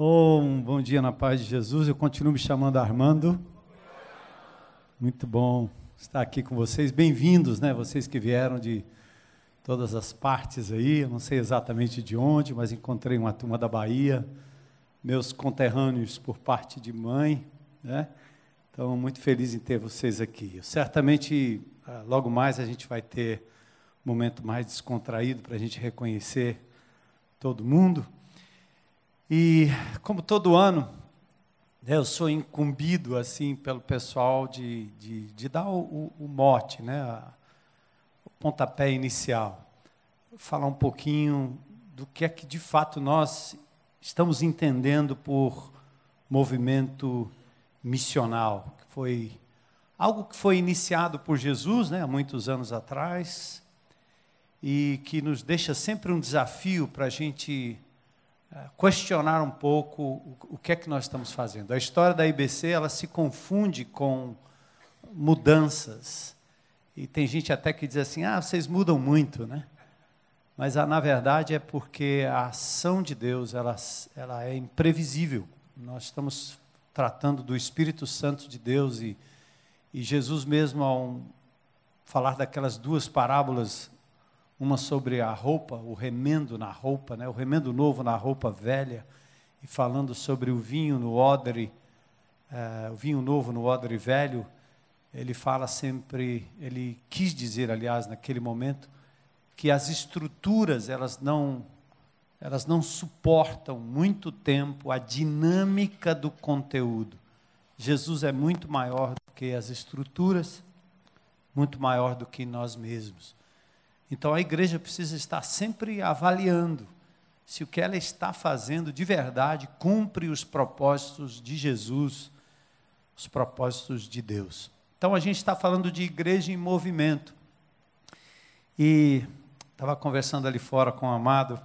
Um bom dia na paz de Jesus. Eu continuo me chamando Armando. Muito bom estar aqui com vocês. Bem-vindos, né? Vocês que vieram de todas as partes aí. Eu não sei exatamente de onde, mas encontrei uma turma da Bahia, meus conterrâneos por parte de mãe, né? Então, muito feliz em ter vocês aqui. Certamente, logo mais a gente vai ter um momento mais descontraído para a gente reconhecer todo mundo. E, como todo ano, eu sou incumbido, assim, pelo pessoal de dar o mote, né? O pontapé inicial. Falar um pouquinho do que é que, de fato, nós estamos entendendo por movimento missional, que foi algo que foi iniciado por Jesus, né, há muitos anos atrás, e que nos deixa sempre um desafio para a gente questionar um pouco o que é que nós estamos fazendo. A história da IBC, ela se confunde com mudanças. E tem gente até que diz assim, vocês mudam muito, né? Mas, na verdade, é porque a ação de Deus, ela é imprevisível. Nós estamos tratando do Espírito Santo de Deus e Jesus mesmo, ao falar daquelas duas parábolas, uma sobre a roupa, o remendo na roupa, né? O remendo novo na roupa velha, e falando sobre o vinho no odre, o vinho novo no odre velho, ele fala sempre, ele quis dizer, aliás, naquele momento, que as estruturas, elas não suportam muito tempo a dinâmica do conteúdo. Jesus é muito maior do que as estruturas, muito maior do que nós mesmos. Então, a igreja precisa estar sempre avaliando se o que ela está fazendo de verdade cumpre os propósitos de Jesus, os propósitos de Deus. Então, a gente está falando de igreja em movimento. E estava conversando ali fora com o Amado,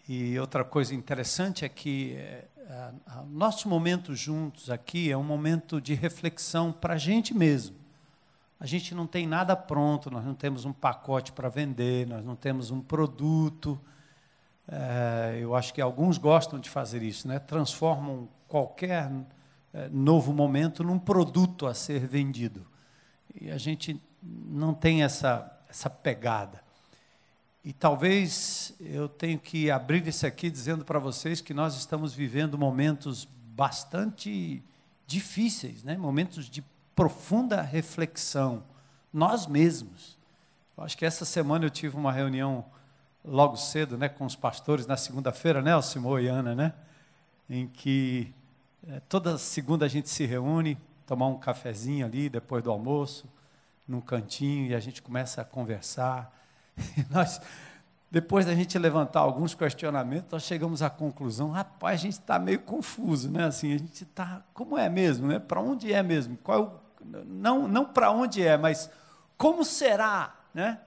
e outra coisa interessante é que nosso momento juntos aqui é um momento de reflexão para a gente mesmo. A gente não tem nada pronto, nós não temos um pacote para vender, nós não temos um produto. Eu acho que alguns gostam de fazer isso, né? Transformam qualquer novo momento num produto a ser vendido. E a gente não tem essa pegada. E talvez eu tenha que abrir isso aqui dizendo para vocês que nós estamos vivendo momentos bastante difíceis, né? Momentos de profunda reflexão, nós mesmos. Eu acho que essa semana eu tive uma reunião logo cedo, né, com os pastores, na segunda-feira, né, Alcimor e Ana, né, em que toda segunda a gente se reúne, tomar um cafezinho ali, depois do almoço, num cantinho, e a gente começa a conversar. E nós, depois da gente levantar alguns questionamentos, nós chegamos à conclusão, rapaz, a gente está meio confuso, né, assim, a gente está, como é mesmo, né, para onde é mesmo, qual é o não para onde é, mas como será, né?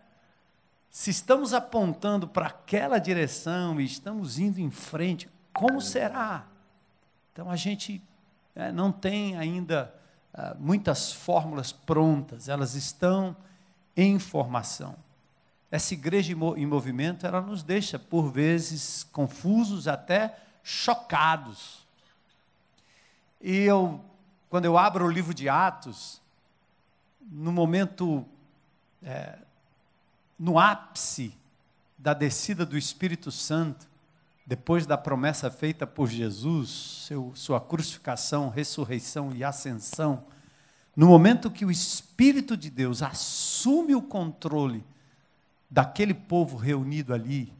Se estamos apontando para aquela direção e estamos indo em frente, como será? Então, a gente não tem ainda muitas fórmulas prontas, elas estão em formação. Essa igreja em movimento, ela nos deixa, por vezes, confusos, até chocados. E quando eu abro o livro de Atos, no momento, no ápice da descida do Espírito Santo, depois da promessa feita por Jesus, sua crucificação, ressurreição e ascensão, no momento que o Espírito de Deus assume o controle daquele povo reunido ali,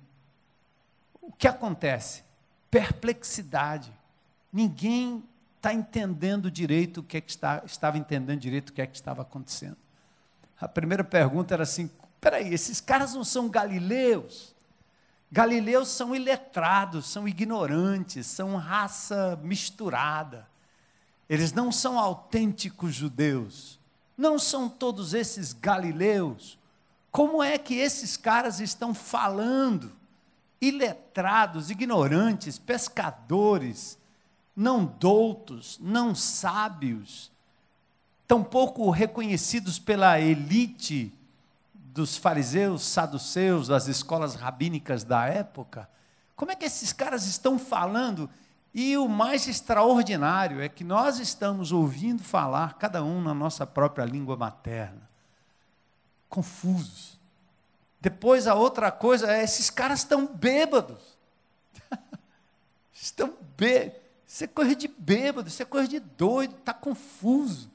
o que acontece? Perplexidade. Ninguém está entendendo direito o que é que estava entendendo direito o que é que estava acontecendo. A primeira pergunta era assim, peraí, esses caras não são galileus? Galileus são iletrados, são ignorantes, são raça misturada. Eles não são autênticos judeus. Não são todos esses galileus. Como é que esses caras estão falando? Iletrados, ignorantes, pescadores, não doutos, não sábios, tampouco reconhecidos pela elite dos fariseus, saduceus, das escolas rabínicas da época. Como é que esses caras estão falando E o mais extraordinário é que nós estamos ouvindo falar, cada um na nossa própria língua materna, confusos. Depois a outra coisa é, esses caras estão bêbados. Estão bêbados. Isso é coisa de bêbado, isso é coisa de doido, está confuso.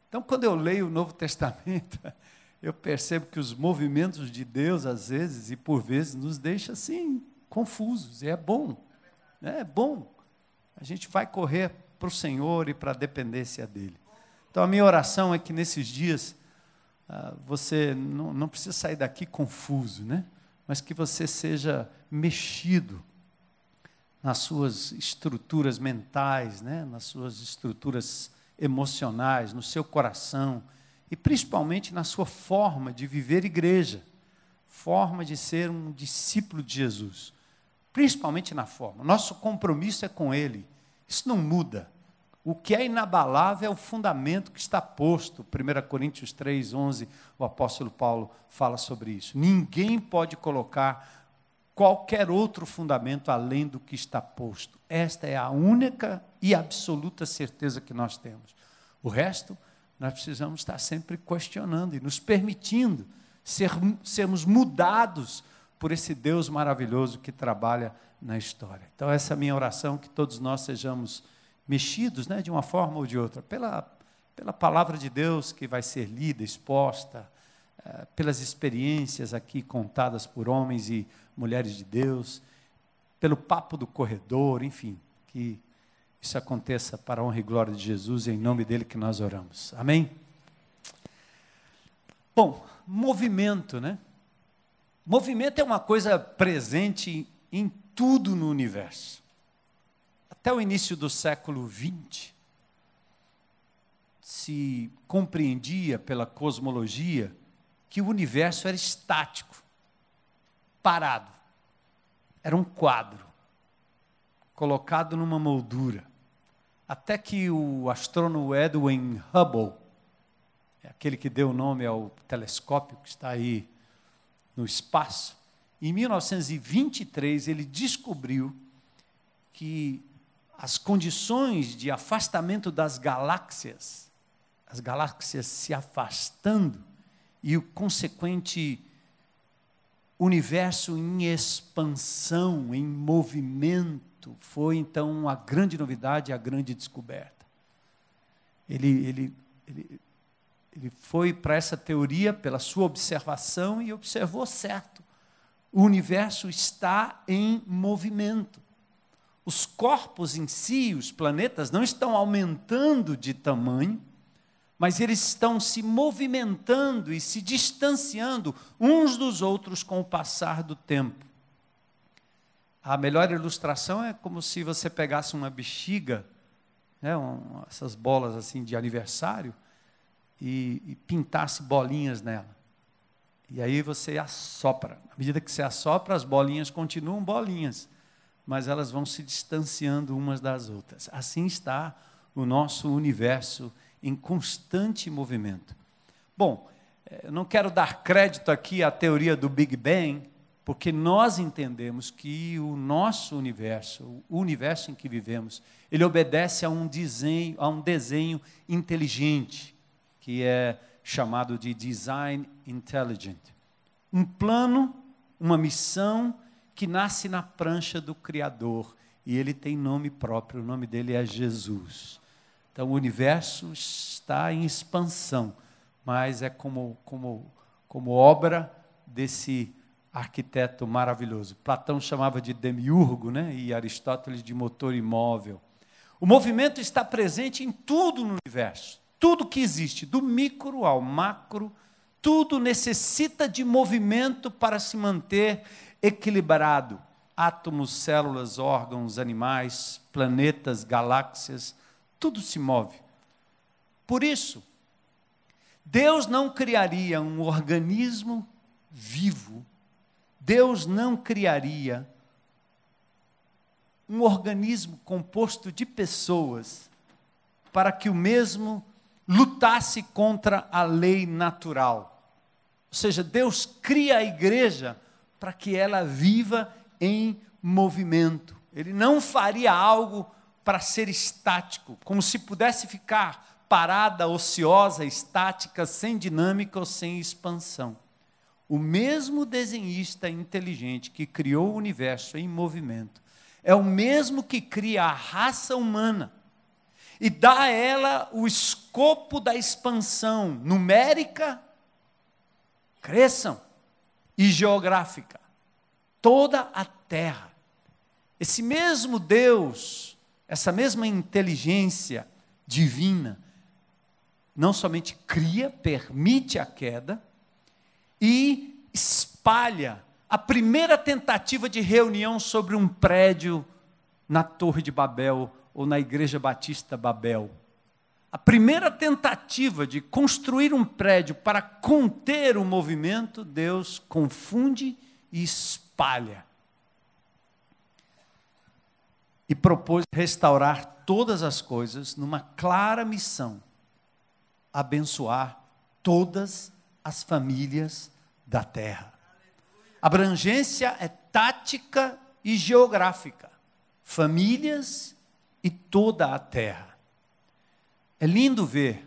Então, quando eu leio o Novo Testamento, eu percebo que os movimentos de Deus, às vezes, e por vezes, nos deixam assim, confusos. E é bom, né? É bom. A gente vai correr para o Senhor e para a dependência dEle. Então, a minha oração é que nesses dias, você não precisa sair daqui confuso, né? Mas que você seja mexido nas suas estruturas mentais, né? Nas suas estruturas emocionais, no seu coração, e principalmente na sua forma de viver igreja, forma de ser um discípulo de Jesus, principalmente na forma. Nosso compromisso é com Ele, isso não muda. O que é inabalável é o fundamento que está posto. 1 Coríntios 3:11, o apóstolo Paulo fala sobre isso. Ninguém pode colocar qualquer outro fundamento além do que está posto. Esta é a única e absoluta certeza que nós temos. O resto, nós precisamos estar sempre questionando e nos permitindo sermos mudados por esse Deus maravilhoso que trabalha na história. Então, essa é a minha oração, que todos nós sejamos mexidos, né, de uma forma ou de outra, pela palavra de Deus que vai ser lida, exposta, pelas experiências aqui contadas por homens e mulheres de Deus, pelo papo do corredor, enfim, que isso aconteça para a honra e glória de Jesus, em nome dele que nós oramos. Amém? Bom, movimento, né? Movimento é uma coisa presente em tudo no universo. Até o início do século XX, se compreendia pela cosmologia que o universo era estático, parado. Era um quadro, colocado numa moldura. Até que o astrônomo Edwin Hubble, aquele que deu o nome ao telescópio que está aí no espaço, em 1923 ele descobriu que as condições de afastamento das galáxias, as galáxias se afastando, e o consequente universo em expansão, em movimento, foi então a grande novidade, a grande descoberta. Ele foi para essa teoria pela sua observação e observou certo. O universo está em movimento. Os corpos em si, os planetas, não estão aumentando de tamanho, mas eles estão se movimentando e se distanciando uns dos outros com o passar do tempo. A melhor ilustração é como se você pegasse uma bexiga, né, essas bolas assim de aniversário, e pintasse bolinhas nela. E aí você assopra. À medida que você assopra, as bolinhas continuam bolinhas, mas elas vão se distanciando umas das outras. Assim está o nosso universo em constante movimento. Bom, eu não quero dar crédito aqui à teoria do Big Bang, porque nós entendemos que o nosso universo, o universo em que vivemos, ele obedece a um desenho inteligente, que é chamado de Design Intelligent. Um plano, uma missão que nasce na prancha do Criador, e ele tem nome próprio, o nome dele é Jesus. Então, o universo está em expansão, mas é como obra desse arquiteto maravilhoso. Platão chamava de demiurgo, né? E Aristóteles de motor imóvel. O movimento está presente em tudo no universo. Tudo que existe, do micro ao macro, tudo necessita de movimento para se manter equilibrado. Átomos, células, órgãos, animais, planetas, galáxias, tudo se move. Por isso, Deus não criaria um organismo vivo, Deus não criaria um organismo composto de pessoas para que o mesmo lutasse contra a lei natural. Ou seja, Deus cria a igreja para que ela viva em movimento. Ele não faria algo para ser estático, como se pudesse ficar parada, ociosa, estática, sem dinâmica ou sem expansão. O mesmo desenhista inteligente que criou o universo em movimento é o mesmo que cria a raça humana e dá a ela o escopo da expansão numérica, cresçam, e geográfica. Toda a terra. Esse mesmo Deus, essa mesma inteligência divina, não somente cria, permite a queda e espalha a primeira tentativa de reunião sobre um prédio na Torre de Babel ou na Igreja Batista Babel. A primeira tentativa de construir um prédio para conter o movimento, Deus confunde e espalha. E propôs restaurar todas as coisas numa clara missão: abençoar todas as famílias da terra. A abrangência é tática e geográfica. Famílias e toda a terra. É lindo ver,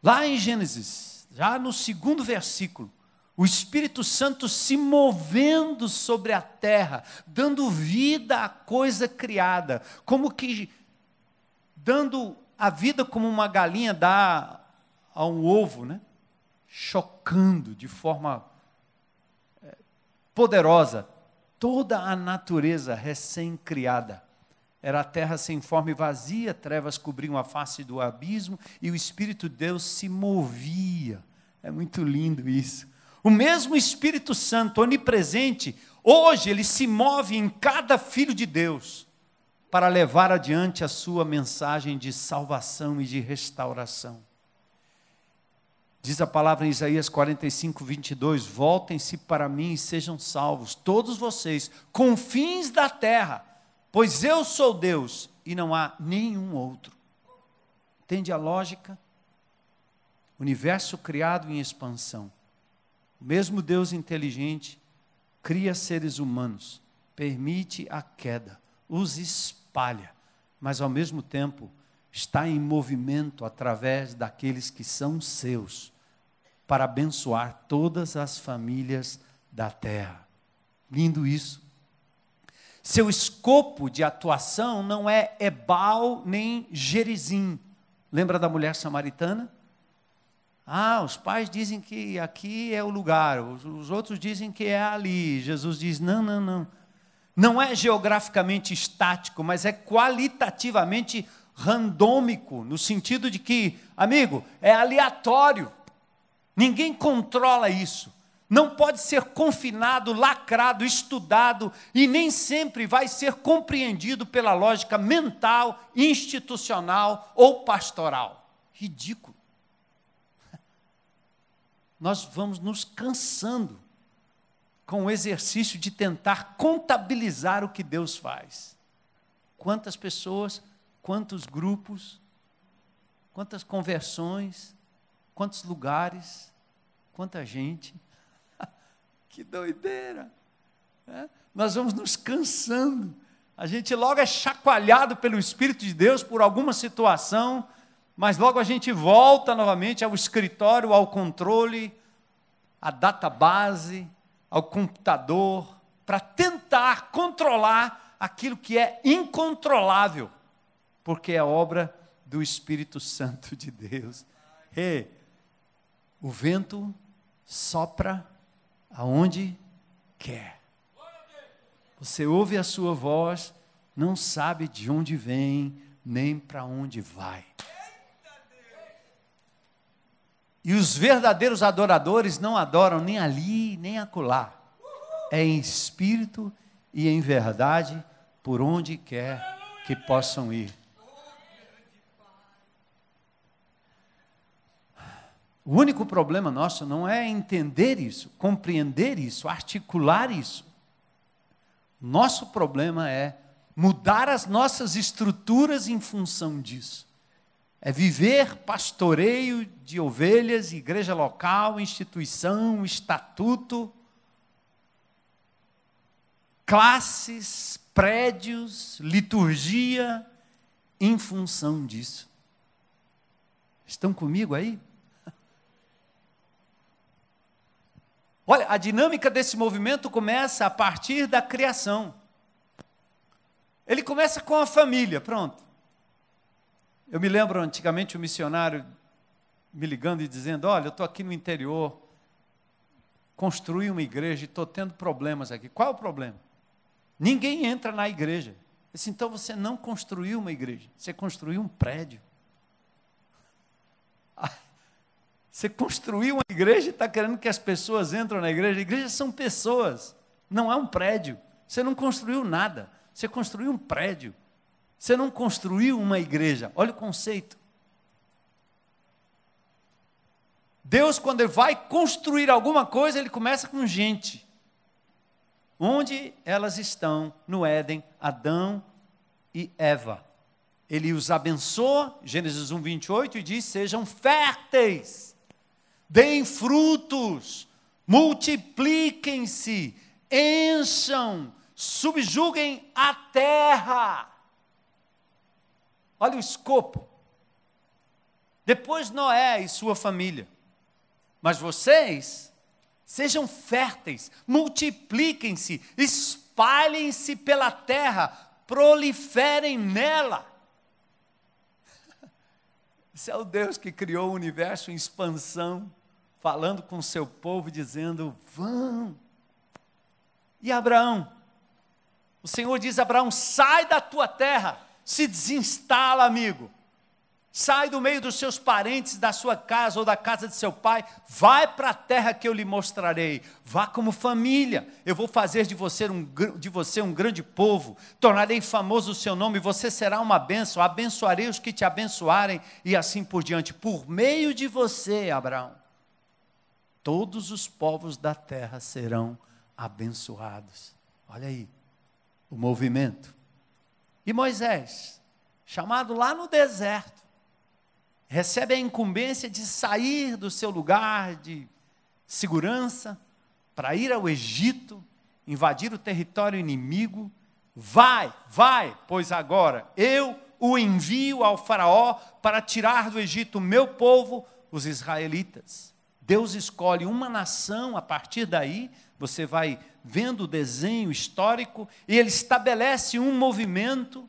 lá em Gênesis, já no 2º versículo, o Espírito Santo se movendo sobre a terra, dando vida à coisa criada, como que dando a vida como uma galinha dá a um ovo, né? Chocando de forma poderosa toda a natureza recém-criada. Era a terra sem forma e vazia, trevas cobriam a face do abismo e o Espírito de Deus se movia. É muito lindo isso. O mesmo Espírito Santo, onipresente, hoje ele se move em cada filho de Deus para levar adiante a sua mensagem de salvação e de restauração. Diz a palavra em Isaías 45, 22, voltem-se para mim e sejam salvos, todos vocês, confins da terra, pois eu sou Deus e não há nenhum outro. Entende a lógica? Universo criado em expansão. O mesmo Deus inteligente cria seres humanos, permite a queda, os espalha, mas ao mesmo tempo está em movimento através daqueles que são seus, para abençoar todas as famílias da terra. Lindo isso. Seu escopo de atuação não é Ebal nem Gerizim. Lembra da mulher samaritana? Os pais dizem que aqui é o lugar, os outros dizem que é ali. Jesus diz, não. Não é geograficamente estático, mas é qualitativamente randômico, no sentido de que, amigo, é aleatório. Ninguém controla isso. Não pode ser confinado, lacrado, estudado e nem sempre vai ser compreendido pela lógica mental, institucional ou pastoral. Ridículo. Nós vamos nos cansando com o exercício de tentar contabilizar o que Deus faz. Quantas pessoas, quantos grupos, quantas conversões, quantos lugares, quanta gente. Que doideira! Nós vamos nos cansando. A gente logo é chacoalhado pelo Espírito de Deus por alguma situação, mas logo a gente volta novamente ao escritório, ao controle, à database, ao computador, para tentar controlar aquilo que é incontrolável, porque é obra do Espírito Santo de Deus. O vento sopra aonde quer. Você ouve a sua voz, não sabe de onde vem, nem para onde vai. E os verdadeiros adoradores não adoram nem ali, nem acolá. É em espírito e em verdade, por onde quer que possam ir. O único problema nosso não é entender isso, compreender isso, articular isso. Nosso problema é mudar as nossas estruturas em função disso. É viver pastoreio de ovelhas, igreja local, instituição, estatuto, classes, prédios, liturgia, em função disso. Estão comigo aí? Olha, a dinâmica desse movimento começa a partir da criação. Ele começa com a família, pronto. Eu me lembro antigamente um missionário me ligando e dizendo, olha, eu estou aqui no interior, construí uma igreja e estou tendo problemas aqui. Qual é o problema? Ninguém entra na igreja. Eu disse, então você não construiu uma igreja, você construiu um prédio. Você construiu uma igreja e está querendo que as pessoas entrem na igreja. Igrejas são pessoas, não é um prédio. Você não construiu nada, você construiu um prédio. Você não construiu uma igreja. Olha o conceito. Deus, quando Ele vai construir alguma coisa, Ele começa com gente. Onde elas estão? No Éden, Adão e Eva. Ele os abençoa, Gênesis 1, 28, e diz, sejam férteis, deem frutos, multipliquem-se, encham, subjuguem a terra. Olha o escopo. Depois Noé e sua família. Mas vocês, sejam férteis, multipliquem-se, espalhem-se pela terra, proliferem nela. Esse é o Deus que criou o universo em expansão, falando com o seu povo, dizendo, vão. E Abraão? O Senhor diz a Abraão, sai da tua terra, se desinstala, amigo. Sai do meio dos seus parentes, da sua casa ou da casa de seu pai, vai para a terra que eu lhe mostrarei, vá como família, eu vou fazer de você um grande povo, tornarei famoso o seu nome, você será uma bênção, abençoarei os que te abençoarem, e assim por diante, por meio de você, Abraão, todos os povos da terra serão abençoados. Olha aí, o movimento. E Moisés, chamado lá no deserto, recebe a incumbência de sair do seu lugar de segurança para ir ao Egito, invadir o território inimigo. Vai, pois agora eu o envio ao faraó para tirar do Egito o meu povo, os israelitas. Deus escolhe uma nação, a partir daí, você vai vendo o desenho histórico, e Ele estabelece um movimento.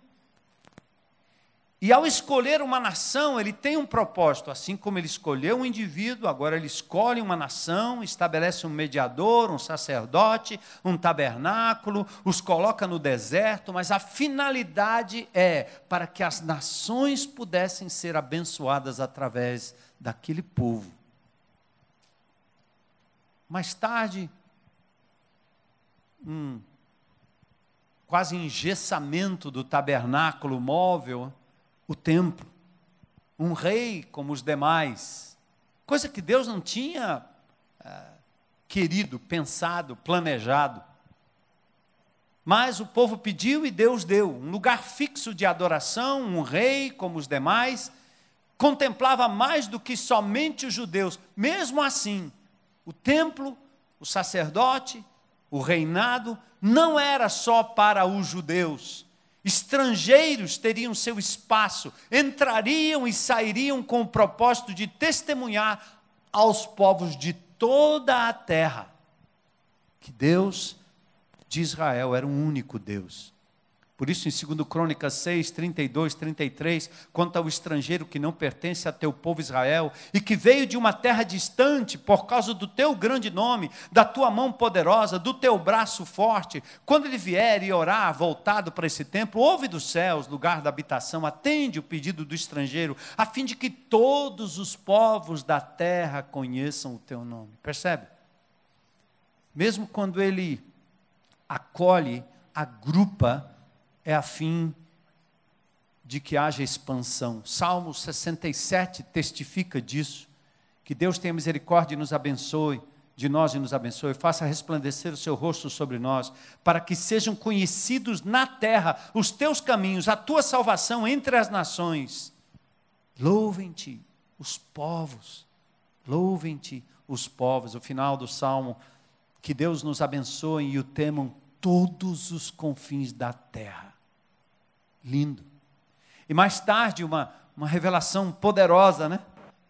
E ao escolher uma nação, Ele tem um propósito, assim como Ele escolheu um indivíduo, agora Ele escolhe uma nação, estabelece um mediador, um sacerdote, um tabernáculo, os coloca no deserto, mas a finalidade é para que as nações pudessem ser abençoadas através daquele povo. Mais tarde, quase engessamento do tabernáculo móvel, o templo, um rei como os demais, coisa que Deus não tinha querido, pensado, planejado. Mas o povo pediu e Deus deu, um lugar fixo de adoração, um rei como os demais, contemplava mais do que somente os judeus. Mesmo assim, o templo, o sacerdote, o reinado, não era só para os judeus. Estrangeiros teriam seu espaço, entrariam e sairiam com o propósito de testemunhar aos povos de toda a terra que Deus de Israel era um único Deus. Por isso, em 2 Crônicas 6, 32, 33, quanto ao estrangeiro que não pertence a teu povo Israel, e que veio de uma terra distante, por causa do teu grande nome, da tua mão poderosa, do teu braço forte, quando ele vier e orar, voltado para esse templo, ouve dos céus, lugar da habitação, atende o pedido do estrangeiro, a fim de que todos os povos da terra conheçam o teu nome. Percebe? Mesmo quando ele acolhe, agrupa, é a fim de que haja expansão. Salmo 67 testifica disso, que Deus tenha misericórdia e nos abençoe, de nós e nos abençoe, faça resplandecer o seu rosto sobre nós, para que sejam conhecidos na terra os teus caminhos, a tua salvação entre as nações. Louvem-te os povos, louvem-te os povos. O final do Salmo, que Deus nos abençoe e o temam todos os confins da terra. Lindo. E mais tarde, uma revelação poderosa, né?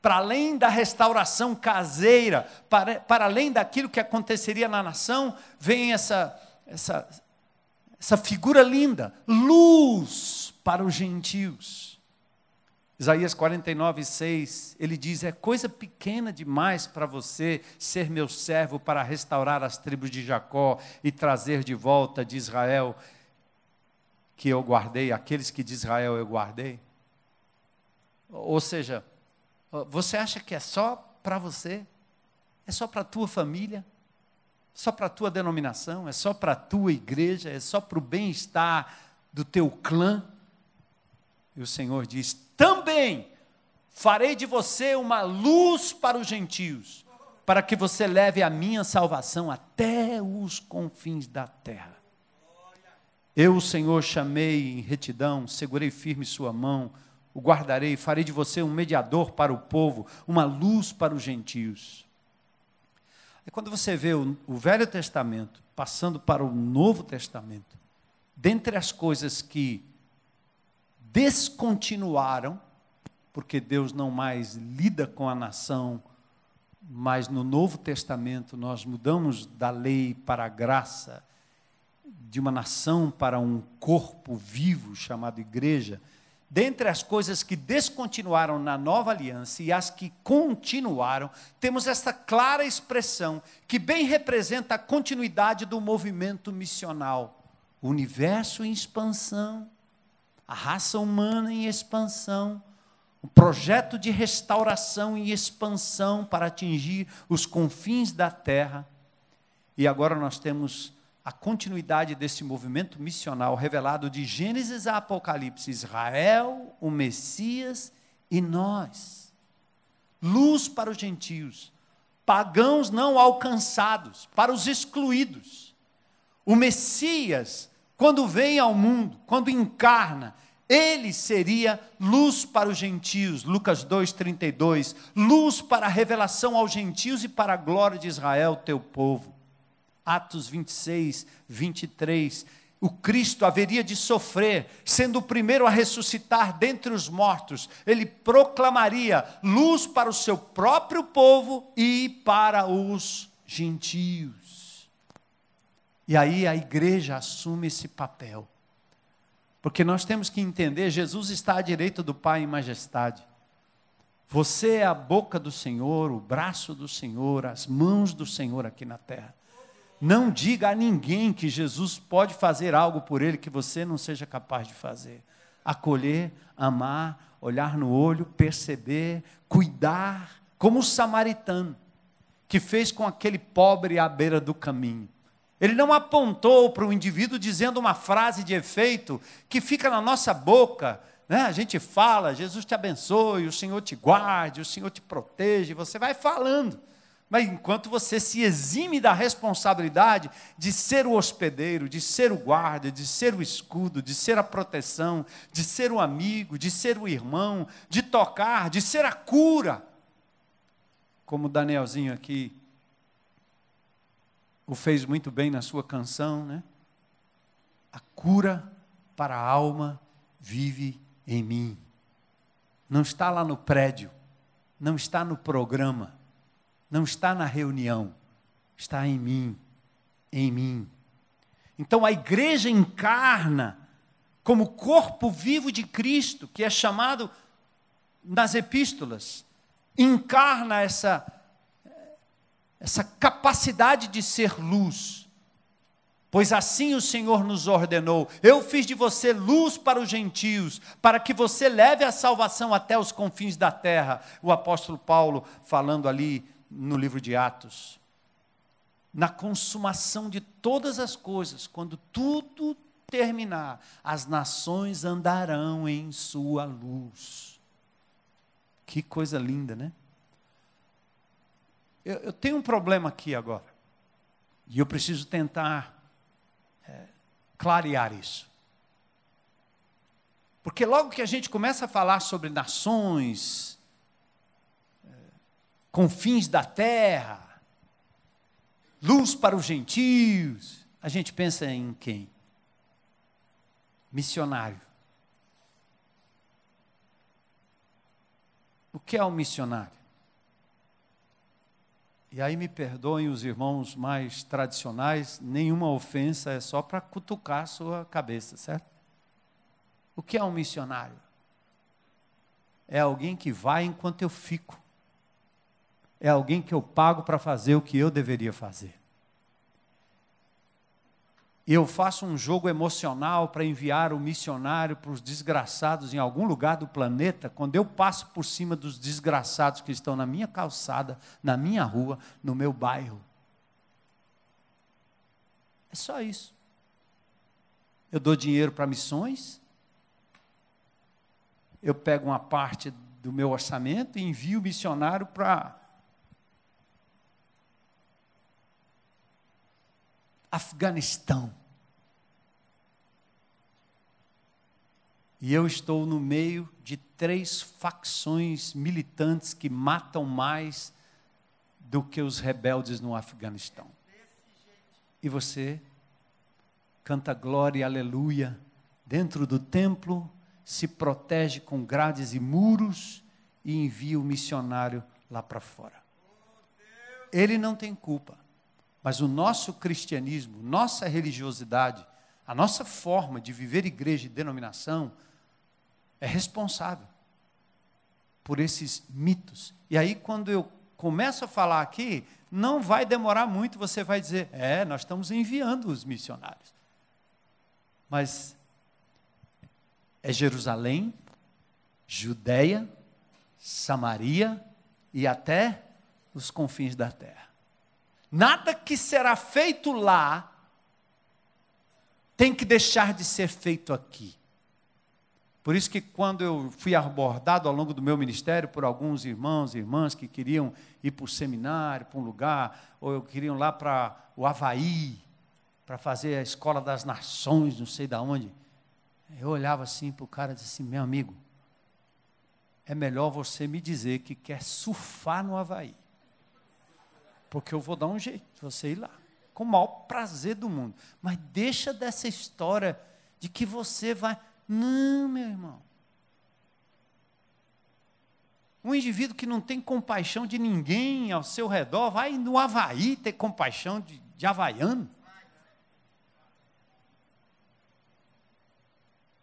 Para além da restauração caseira, para além daquilo que aconteceria na nação, vem essa figura linda, luz para os gentios. Isaías 49:6, ele diz, é coisa pequena demais para você ser meu servo para restaurar as tribos de Jacó e trazer de volta de Israel, que eu guardei, aqueles que de Israel eu guardei. Ou seja, você acha que é só para você? É só para a tua família? Só para a tua denominação? É só para a tua igreja? É só para o bem-estar do teu clã? E o Senhor diz, também farei de você uma luz para os gentios, para que você leve a minha salvação até os confins da terra. Eu, o Senhor, chamei em retidão, segurei firme sua mão, o guardarei, farei de você um mediador para o povo, uma luz para os gentios. E quando você vê o Velho Testamento passando para o Novo Testamento, dentre as coisas que descontinuaram, porque Deus não mais lida com a nação, mas no Novo Testamento nós mudamos da lei para a graça, de uma nação para um corpo vivo chamado igreja. Dentre as coisas que descontinuaram na nova aliança e as que continuaram, temos essa clara expressão que bem representa a continuidade do movimento missional. O universo em expansão, a raça humana em expansão, um projeto de restauração e expansão para atingir os confins da terra. E agora nós temos a continuidade desse movimento missional revelado de Gênesis a Apocalipse, Israel, o Messias e nós. Luz para os gentios, pagãos não alcançados, para os excluídos. O Messias, quando vem ao mundo, quando encarna, ele seria luz para os gentios, Lucas 2:32, luz para a revelação aos gentios e para a glória de Israel, teu povo. Atos 26:23, o Cristo haveria de sofrer, sendo o primeiro a ressuscitar dentre os mortos. Ele proclamaria luz para o seu próprio povo e para os gentios. E aí a igreja assume esse papel. Porque nós temos que entender, Jesus está à direita do Pai em majestade. Você é a boca do Senhor, o braço do Senhor, as mãos do Senhor aqui na terra. Não diga a ninguém que Jesus pode fazer algo por ele que você não seja capaz de fazer. Acolher, amar, olhar no olho, perceber, cuidar, como o samaritano, que fez com aquele pobre à beira do caminho. Ele não apontou para o indivíduo dizendo uma frase de efeito que fica na nossa boca, né? A gente fala, Jesus te abençoe, o Senhor te guarde, o Senhor te protege, você vai falando. Mas enquanto você se exime da responsabilidade de ser o hospedeiro, de ser o guarda, de ser o escudo, de ser a proteção, de ser o amigo, de ser o irmão, de tocar, de ser a cura. Como o Danielzinho aqui o fez muito bem na sua canção, né? A cura para a alma vive em mim. Não está lá no prédio, não está no programa, não está na reunião, está em mim, em mim. Então a igreja encarna como corpo vivo de Cristo, que é chamado nas epístolas, encarna essa capacidade de ser luz. Pois assim o Senhor nos ordenou, eu fiz de você luz para os gentios, para que você leve a salvação até os confins da terra. O apóstolo Paulo falando ali no livro de Atos, na consumação de todas as coisas, quando tudo terminar, as nações andarão em sua luz. Que coisa linda, né? Eu tenho um problema aqui agora, e eu preciso tentar clarear isso. Porque logo que a gente começa a falar sobre nações, confins da terra, luz para os gentios, a gente pensa em quem? Missionário. O que é um missionário? E aí me perdoem os irmãos mais tradicionais, nenhuma ofensa, é só para cutucar a sua cabeça, certo? O que é um missionário? É alguém que vai enquanto eu fico. É alguém que eu pago para fazer o que eu deveria fazer. Eu faço um jogo emocional para enviar o missionário para os desgraçados em algum lugar do planeta, quando eu passo por cima dos desgraçados que estão na minha calçada, na minha rua, no meu bairro. É só isso. Eu dou dinheiro para missões, eu pego uma parte do meu orçamento e envio o missionário para Afeganistão. E eu estou no meio de 3 facções militantes que matam mais do que os rebeldes no Afeganistão. E você canta glória e aleluia dentro do templo, se protege com grades e muros e envia o missionário lá para fora. Ele não tem culpa. Mas o nosso cristianismo, nossa religiosidade, a nossa forma de viver igreja e denominação é responsável por esses mitos. E aí, quando eu começo a falar aqui, não vai demorar muito, você vai dizer, nós estamos enviando os missionários. Mas é Jerusalém, Judeia, Samaria e até os confins da terra. Nada que será feito lá tem que deixar de ser feito aqui. Por isso que quando eu fui abordado ao longo do meu ministério por alguns irmãos e irmãs que queriam ir para o seminário, para um lugar, ou queriam lá para o Havaí, para fazer a Escola das Nações, não sei de onde, eu olhava assim para o cara e disse assim, meu amigo, é melhor você me dizer que quer surfar no Havaí. Porque eu vou dar um jeito de você ir lá, com o maior prazer do mundo. Mas deixa dessa história de que você vai... Não, meu irmão. Um indivíduo que não tem compaixão de ninguém ao seu redor, vai no Havaí ter compaixão de havaiano.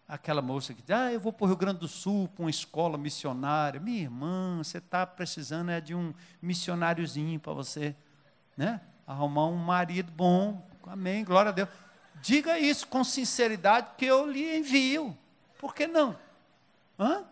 Aquela moça que diz, eu vou para o Rio Grande do Sul, para uma escola missionária. Minha irmã, você está precisando de um missionáriozinho para você, né? Arrumar um marido bom. Amém, glória a Deus. Diga isso com sinceridade, que eu lhe envio. Por que não? Hã?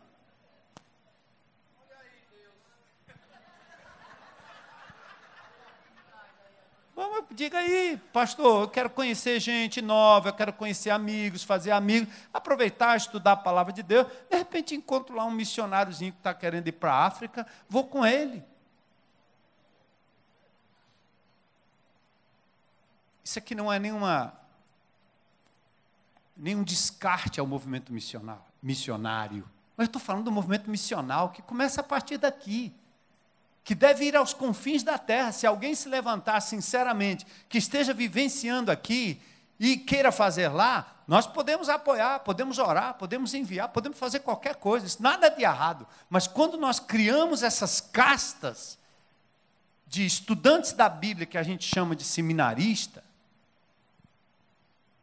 Diga aí, pastor, eu quero conhecer gente nova, eu quero conhecer amigos, fazer amigos, aproveitar, estudar a palavra de Deus. De repente encontro lá um missionáriozinho que está querendo ir para a África, vou com ele. Isso aqui não é nenhum descarte ao movimento missionário. Mas eu estou falando do movimento missional que começa a partir daqui, que deve ir aos confins da terra. Se alguém se levantar sinceramente, que esteja vivenciando aqui e queira fazer lá, nós podemos apoiar, podemos orar, podemos enviar, podemos fazer qualquer coisa, isso nada de errado. Mas quando nós criamos essas castas de estudantes da Bíblia, que a gente chama de seminarista,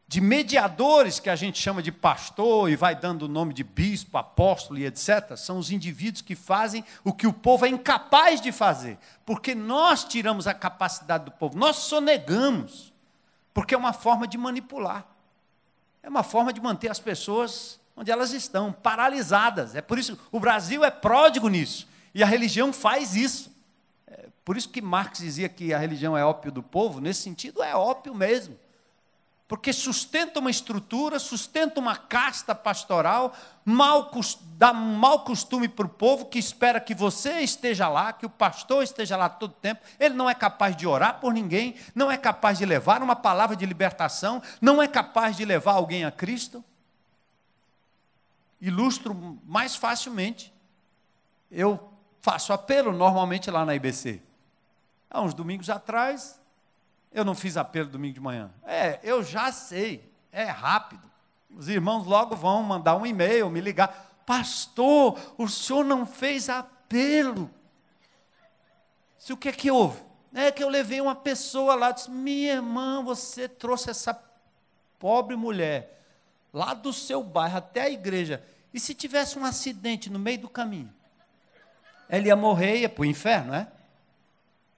de mediadores, que a gente chama de pastor, e vai dando o nome de bispo, apóstolo e etc., são os indivíduos que fazem o que o povo é incapaz de fazer, porque nós tiramos a capacidade do povo, nós sonegamos, porque é uma forma de manipular, é uma forma de manter as pessoas onde elas estão, paralisadas. É por isso que o Brasil é pródigo nisso, e a religião faz isso. É por isso que Marx dizia que a religião é ópio do povo, nesse sentido é ópio mesmo. Porque sustenta uma estrutura, sustenta uma casta pastoral, dá um mau costume para o povo, que espera que você esteja lá, que o pastor esteja lá todo tempo. Ele não é capaz de orar por ninguém, não é capaz de levar uma palavra de libertação, não é capaz de levar alguém a Cristo. Ilustro mais facilmente. Eu faço apelo normalmente lá na IBC. Há uns domingos atrás... Eu não fiz apelo domingo de manhã. Eu já sei, é rápido. Os irmãos logo vão mandar um e-mail, me ligar. Pastor, o senhor não fez apelo. O que é que houve? É que eu levei uma pessoa lá, disse, minha irmã, você trouxe essa pobre mulher lá do seu bairro até a igreja, e se tivesse um acidente no meio do caminho? Ela ia morrer e ia para o inferno, é?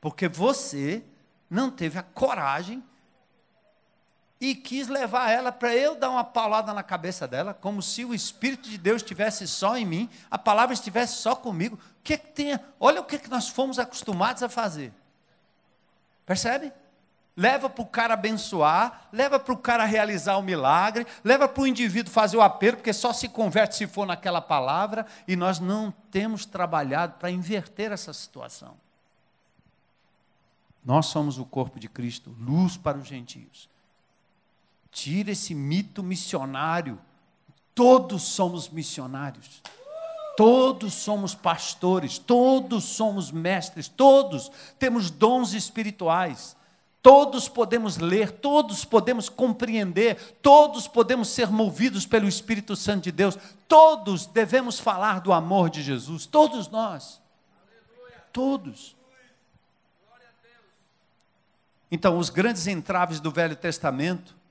Porque você não teve a coragem e quis levar ela para eu dar uma paulada na cabeça dela, como se o Espírito de Deus estivesse só em mim, a palavra estivesse só comigo. O que é que tem? Olha o que é que nós fomos acostumados a fazer. Percebe? Leva para o cara abençoar, leva para o cara realizar o milagre, leva para o indivíduo fazer o apelo, porque só se converte se for naquela palavra, e nós não temos trabalhado para inverter essa situação. Nós somos o corpo de Cristo, luz para os gentios. Tira esse mito missionário. Todos somos missionários. Todos somos pastores. Todos somos mestres. Todos temos dons espirituais. Todos podemos ler. Todos podemos compreender. Todos podemos ser movidos pelo Espírito Santo de Deus. Todos devemos falar do amor de Jesus. Todos nós. Todos. Então, os grandes entraves do Velho Testamento.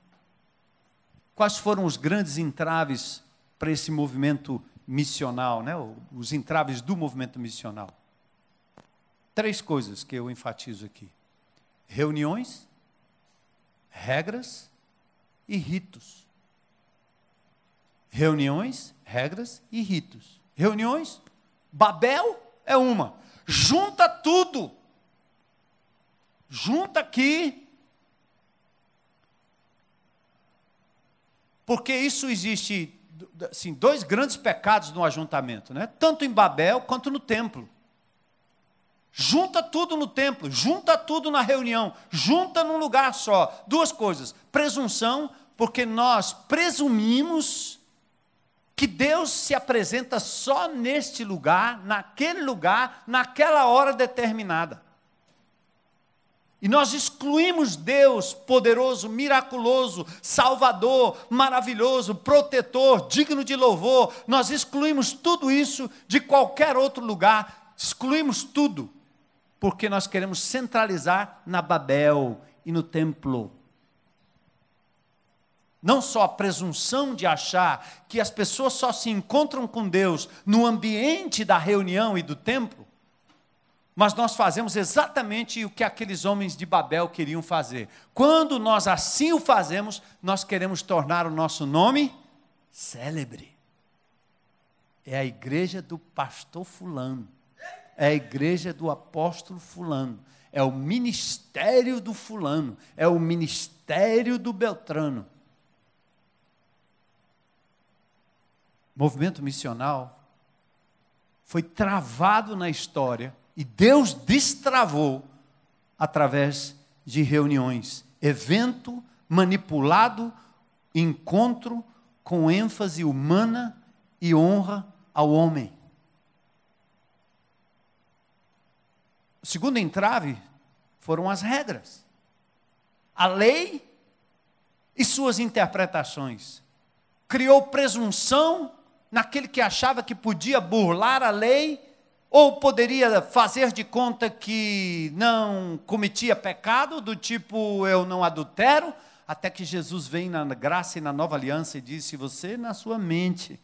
Quais foram os grandes entraves para esse movimento missional, né? Os entraves do movimento missional? 3 coisas que eu enfatizo aqui: reuniões, regras e ritos. Reuniões, regras e ritos. Reuniões, Babel é uma. Junta tudo. Junta aqui. Porque isso existe, assim, 2 grandes pecados no ajuntamento, né? Tanto em Babel quanto no templo. Junta tudo no templo, junta tudo na reunião, junta num lugar só. 2 coisas: presunção, porque nós presumimos que Deus se apresenta só neste lugar, naquela hora determinada. E nós excluímos Deus poderoso, miraculoso, salvador, maravilhoso, protetor, digno de louvor. Nós excluímos tudo isso de qualquer outro lugar. Excluímos tudo, porque nós queremos centralizar na Babel e no templo. Não só a presunção de achar que as pessoas só se encontram com Deus no ambiente da reunião e do templo, mas nós fazemos exatamente o que aqueles homens de Babel queriam fazer. Quando nós assim o fazemos, nós queremos tornar o nosso nome célebre. É a igreja do pastor fulano. É a igreja do apóstolo fulano. É o ministério do fulano. É o ministério do Beltrano. O movimento missional foi travado na história. E Deus destravou através de reuniões, evento manipulado, encontro com ênfase humana e honra ao homem. O segundo entrave foram as regras. A lei e suas interpretações. Criou presunção naquele que achava que podia burlar a lei, ou poderia fazer de conta que não cometia pecado, do tipo, eu não adultero, até que Jesus vem na graça e na nova aliança e diz: se você na sua mente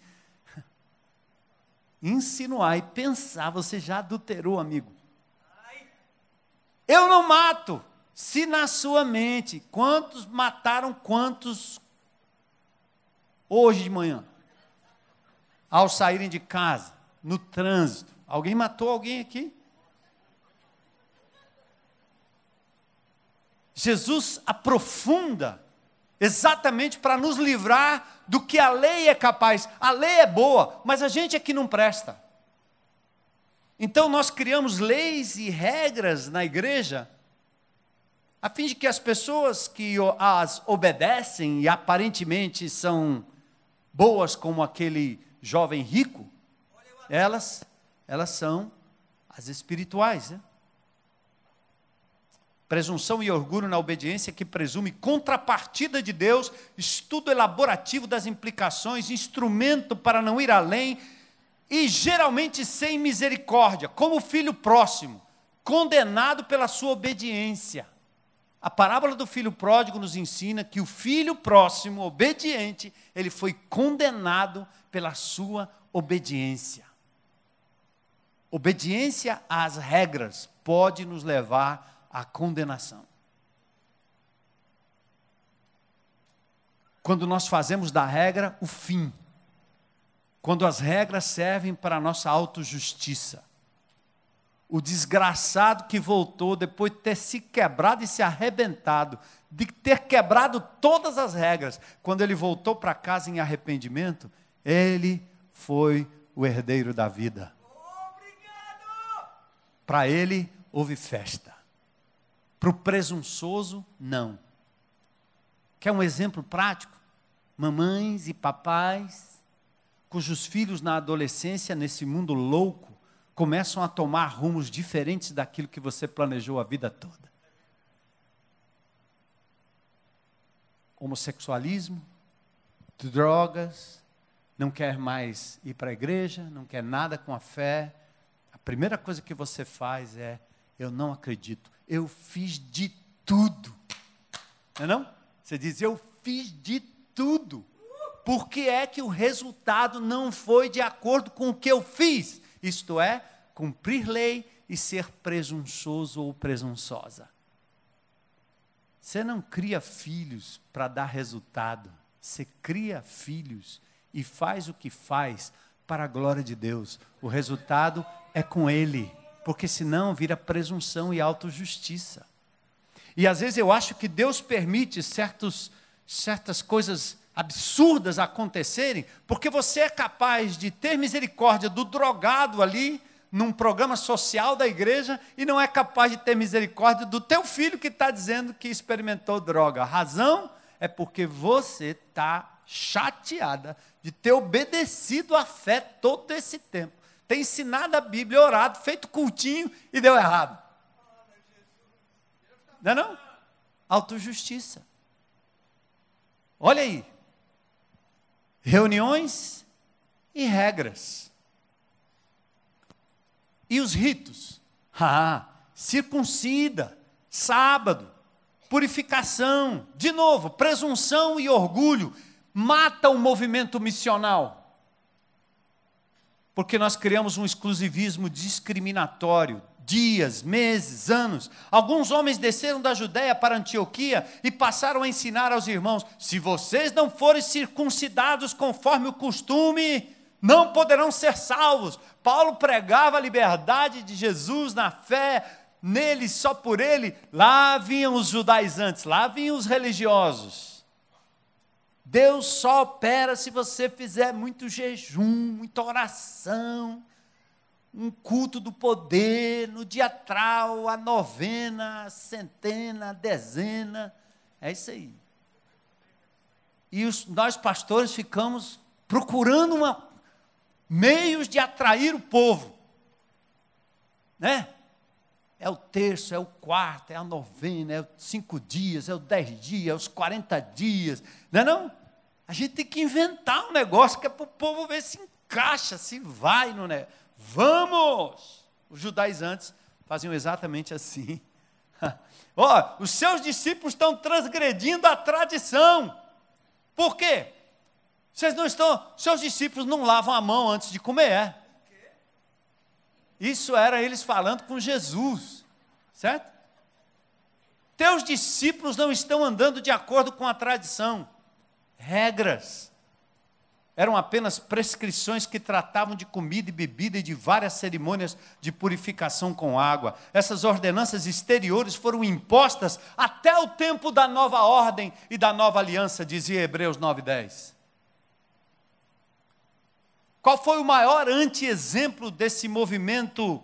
insinuar e pensar, você já adulterou, amigo. Eu não mato. Se na sua mente, quantos mataram quantos hoje de manhã? Ao saírem de casa, no trânsito. Alguém matou alguém aqui? Jesus aprofunda exatamente para nos livrar do que a lei é capaz. A lei é boa, mas a gente é que não presta. Então nós criamos leis e regras na igreja, a fim de que as pessoas que as obedecem e aparentemente são boas como aquele jovem rico, elas são as espirituais, né? Presunção e orgulho na obediência que presume contrapartida de Deus, estudo elaborativo das implicações, instrumento para não ir além, e geralmente sem misericórdia, como o filho próximo, condenado pela sua obediência. A parábola do filho pródigo nos ensina que o filho próximo, obediente, ele foi condenado pela sua obediência. Obediência às regras pode nos levar à condenação. Quando nós fazemos da regra o fim. Quando as regras servem para a nossa autojustiça. O desgraçado que voltou depois de ter se quebrado e se arrebentado, de ter quebrado todas as regras, quando ele voltou para casa em arrependimento, ele foi o herdeiro da vida. Para ele houve festa. Para o presunçoso, não. Quer um exemplo prático? Mamães e papais, cujos filhos na adolescência, nesse mundo louco, começam a tomar rumos diferentes daquilo que você planejou a vida toda. Homossexualismo, drogas, não quer mais ir para a igreja, não quer nada com a fé. A primeira coisa que você faz é, eu não acredito, eu fiz de tudo. Não é não? Você diz, eu fiz de tudo. Por que é que o resultado não foi de acordo com o que eu fiz? Isto é, cumprir lei e ser presunçoso ou presunçosa. Você não cria filhos para dar resultado. Você cria filhos e faz o que faz para a glória de Deus. O resultado é com Ele, porque senão vira presunção e autojustiça. E às vezes eu acho que Deus permite certas coisas absurdas acontecerem, porque você é capaz de ter misericórdia do drogado ali, num programa social da igreja, e não é capaz de ter misericórdia do teu filho que está dizendo que experimentou droga. A razão é porque você está chateada de ter obedecido à fé todo esse tempo. Tem ensinado a Bíblia, orado, feito cultinho e deu errado. Não é não? Autojustiça. Olha aí. Reuniões e regras. E os ritos? Circuncida, sábado, purificação, de novo, presunção e orgulho, mata o movimento missional. Porque nós criamos um exclusivismo discriminatório, dias, meses, anos. Alguns homens desceram da Judéia para Antioquia e passaram a ensinar aos irmãos, se vocês não forem circuncidados conforme o costume, não poderão ser salvos. Paulo pregava a liberdade de Jesus na fé, nele, só por ele. Lá vinham os judaizantes, lá vinham os religiosos. Deus só opera se você fizer muito jejum, muita oração, um culto do poder, no dia tal, a novena, a centena, a dezena. É isso aí. E nós pastores ficamos procurando meios de atrair o povo. Né? É o terço, é o quarto, é a novena, é os 5 dias, é os 10 dias, é os 40 dias. Não é não? A gente tem que inventar um negócio que é para o povo ver se encaixa, se vai no negócio. Vamos! Os judaizantes faziam exatamente assim. Os seus discípulos estão transgredindo a tradição. Por quê? Seus discípulos não lavam a mão antes de comer. Isso era eles falando com Jesus, certo? Teus discípulos não estão andando de acordo com a tradição. Regras. Eram apenas prescrições que tratavam de comida e bebida e de várias cerimônias de purificação com água. Essas ordenanças exteriores foram impostas até o tempo da nova ordem e da nova aliança, dizia Hebreus 9:10. Qual foi o maior anti-exemplo desse movimento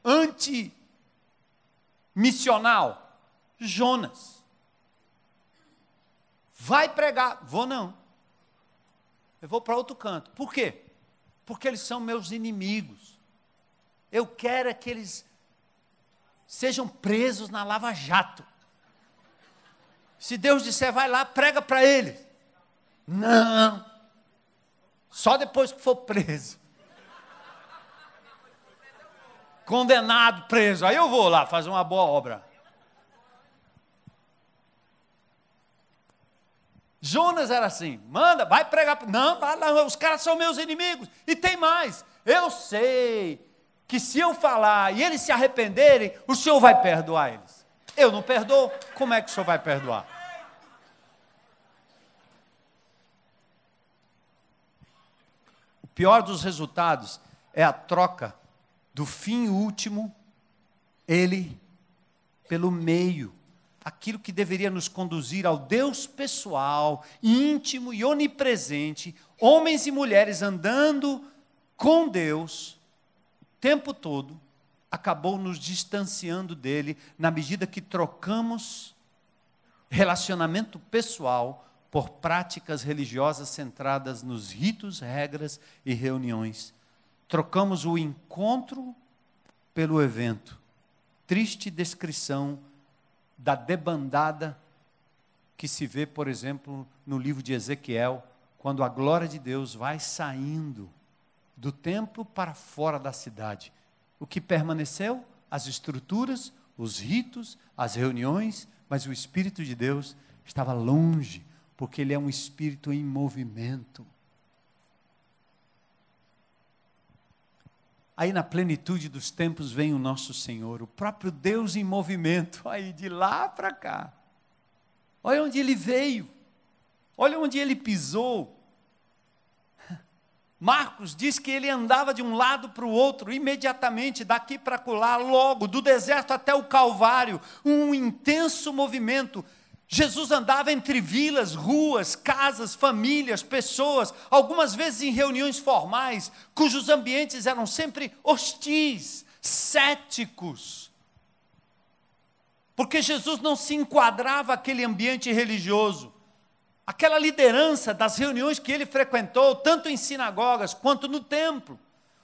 anti-missional? Jonas. Vai pregar. Vou não. Eu vou para outro canto. Por quê? Porque eles são meus inimigos. Eu quero é que eles sejam presos na Lava Jato. Se Deus disser, vai lá, prega para eles. Não. Só depois que for preso. condenado, preso. Aí eu vou lá fazer uma boa obra. Jonas era assim, manda, vai pregar. Não, os caras são meus inimigos. E tem mais, eu sei que se eu falar e eles se arrependerem, o Senhor vai perdoar eles. Eu não perdoo, como é que o Senhor vai perdoar? O pior dos resultados é a troca do fim último, ele, pelo meio. Aquilo que deveria nos conduzir ao Deus pessoal, íntimo e onipresente, homens e mulheres andando com Deus o tempo todo, acabou nos distanciando dele, na medida que trocamos relacionamento pessoal por práticas religiosas centradas nos ritos, regras e reuniões. Trocamos o encontro pelo evento. Triste descrição da debandada que se vê, por exemplo, no livro de Ezequiel, quando a glória de Deus vai saindo do templo para fora da cidade. O que permaneceu? As estruturas, os ritos, as reuniões, mas o Espírito de Deus estava longe, porque Ele é um Espírito em movimento. Aí na plenitude dos tempos vem o nosso Senhor, o próprio Deus em movimento, aí de lá para cá. Olha onde Ele veio, olha onde Ele pisou. Marcos diz que Ele andava de um lado para o outro, imediatamente, daqui para acolá, logo, do deserto até o Calvário, um intenso movimento. Jesus andava entre vilas, ruas, casas, famílias, pessoas, algumas vezes em reuniões formais, cujos ambientes eram sempre hostis, céticos. Porque Jesus não se enquadrava aquele ambiente religioso. Aquela liderança das reuniões que ele frequentou, tanto em sinagogas quanto no templo,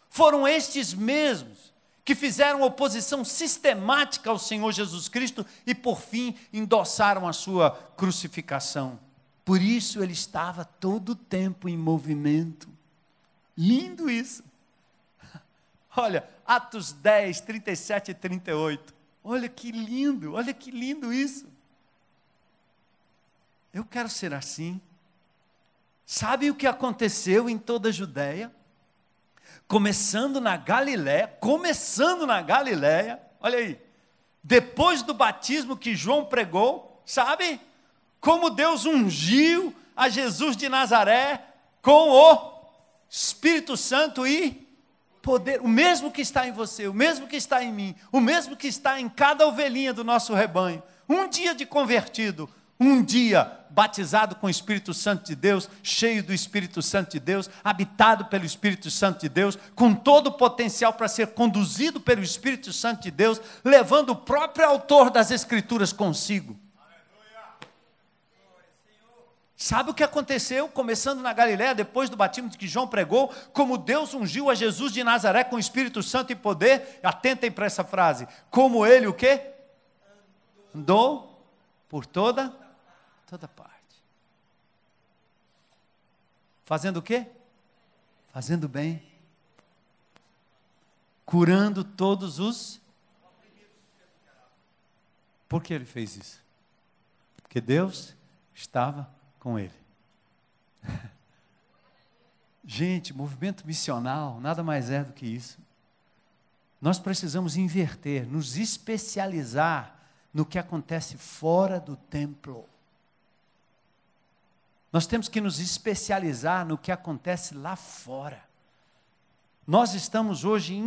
foram estes mesmos que fizeram oposição sistemática ao Senhor Jesus Cristo e, por fim, endossaram a sua crucificação. Por isso ele estava todo o tempo em movimento. Lindo isso. Olha, Atos 10, 37 e 38. Olha que lindo isso. Eu quero ser assim. Sabe o que aconteceu em toda a Judéia? Começando na Galiléia, olha aí, depois do batismo que João pregou, sabe? Como Deus ungiu a Jesus de Nazaré com o Espírito Santo e poder, o mesmo que está em você, o mesmo que está em mim, o mesmo que está em cada ovelhinha do nosso rebanho. Um dia de convertido, um dia batizado com o Espírito Santo de Deus, cheio do Espírito Santo de Deus, habitado pelo Espírito Santo de Deus, com todo o potencial para ser conduzido pelo Espírito Santo de Deus, levando o próprio autor das Escrituras consigo. Sabe o que aconteceu? Começando na Galiléia, depois do batismo que João pregou, como Deus ungiu a Jesus de Nazaré com o Espírito Santo e poder, atentem para essa frase, como ele o quê? Andou por toda parte. Fazendo o quê? Fazendo bem. Curando todos os... Por que ele fez isso? Porque Deus estava com ele. Gente, movimento missional nada mais é do que isso. Nós precisamos inverter, nos especializar no que acontece fora do templo. Nós temos que nos especializar no que acontece lá fora. Nós estamos hoje,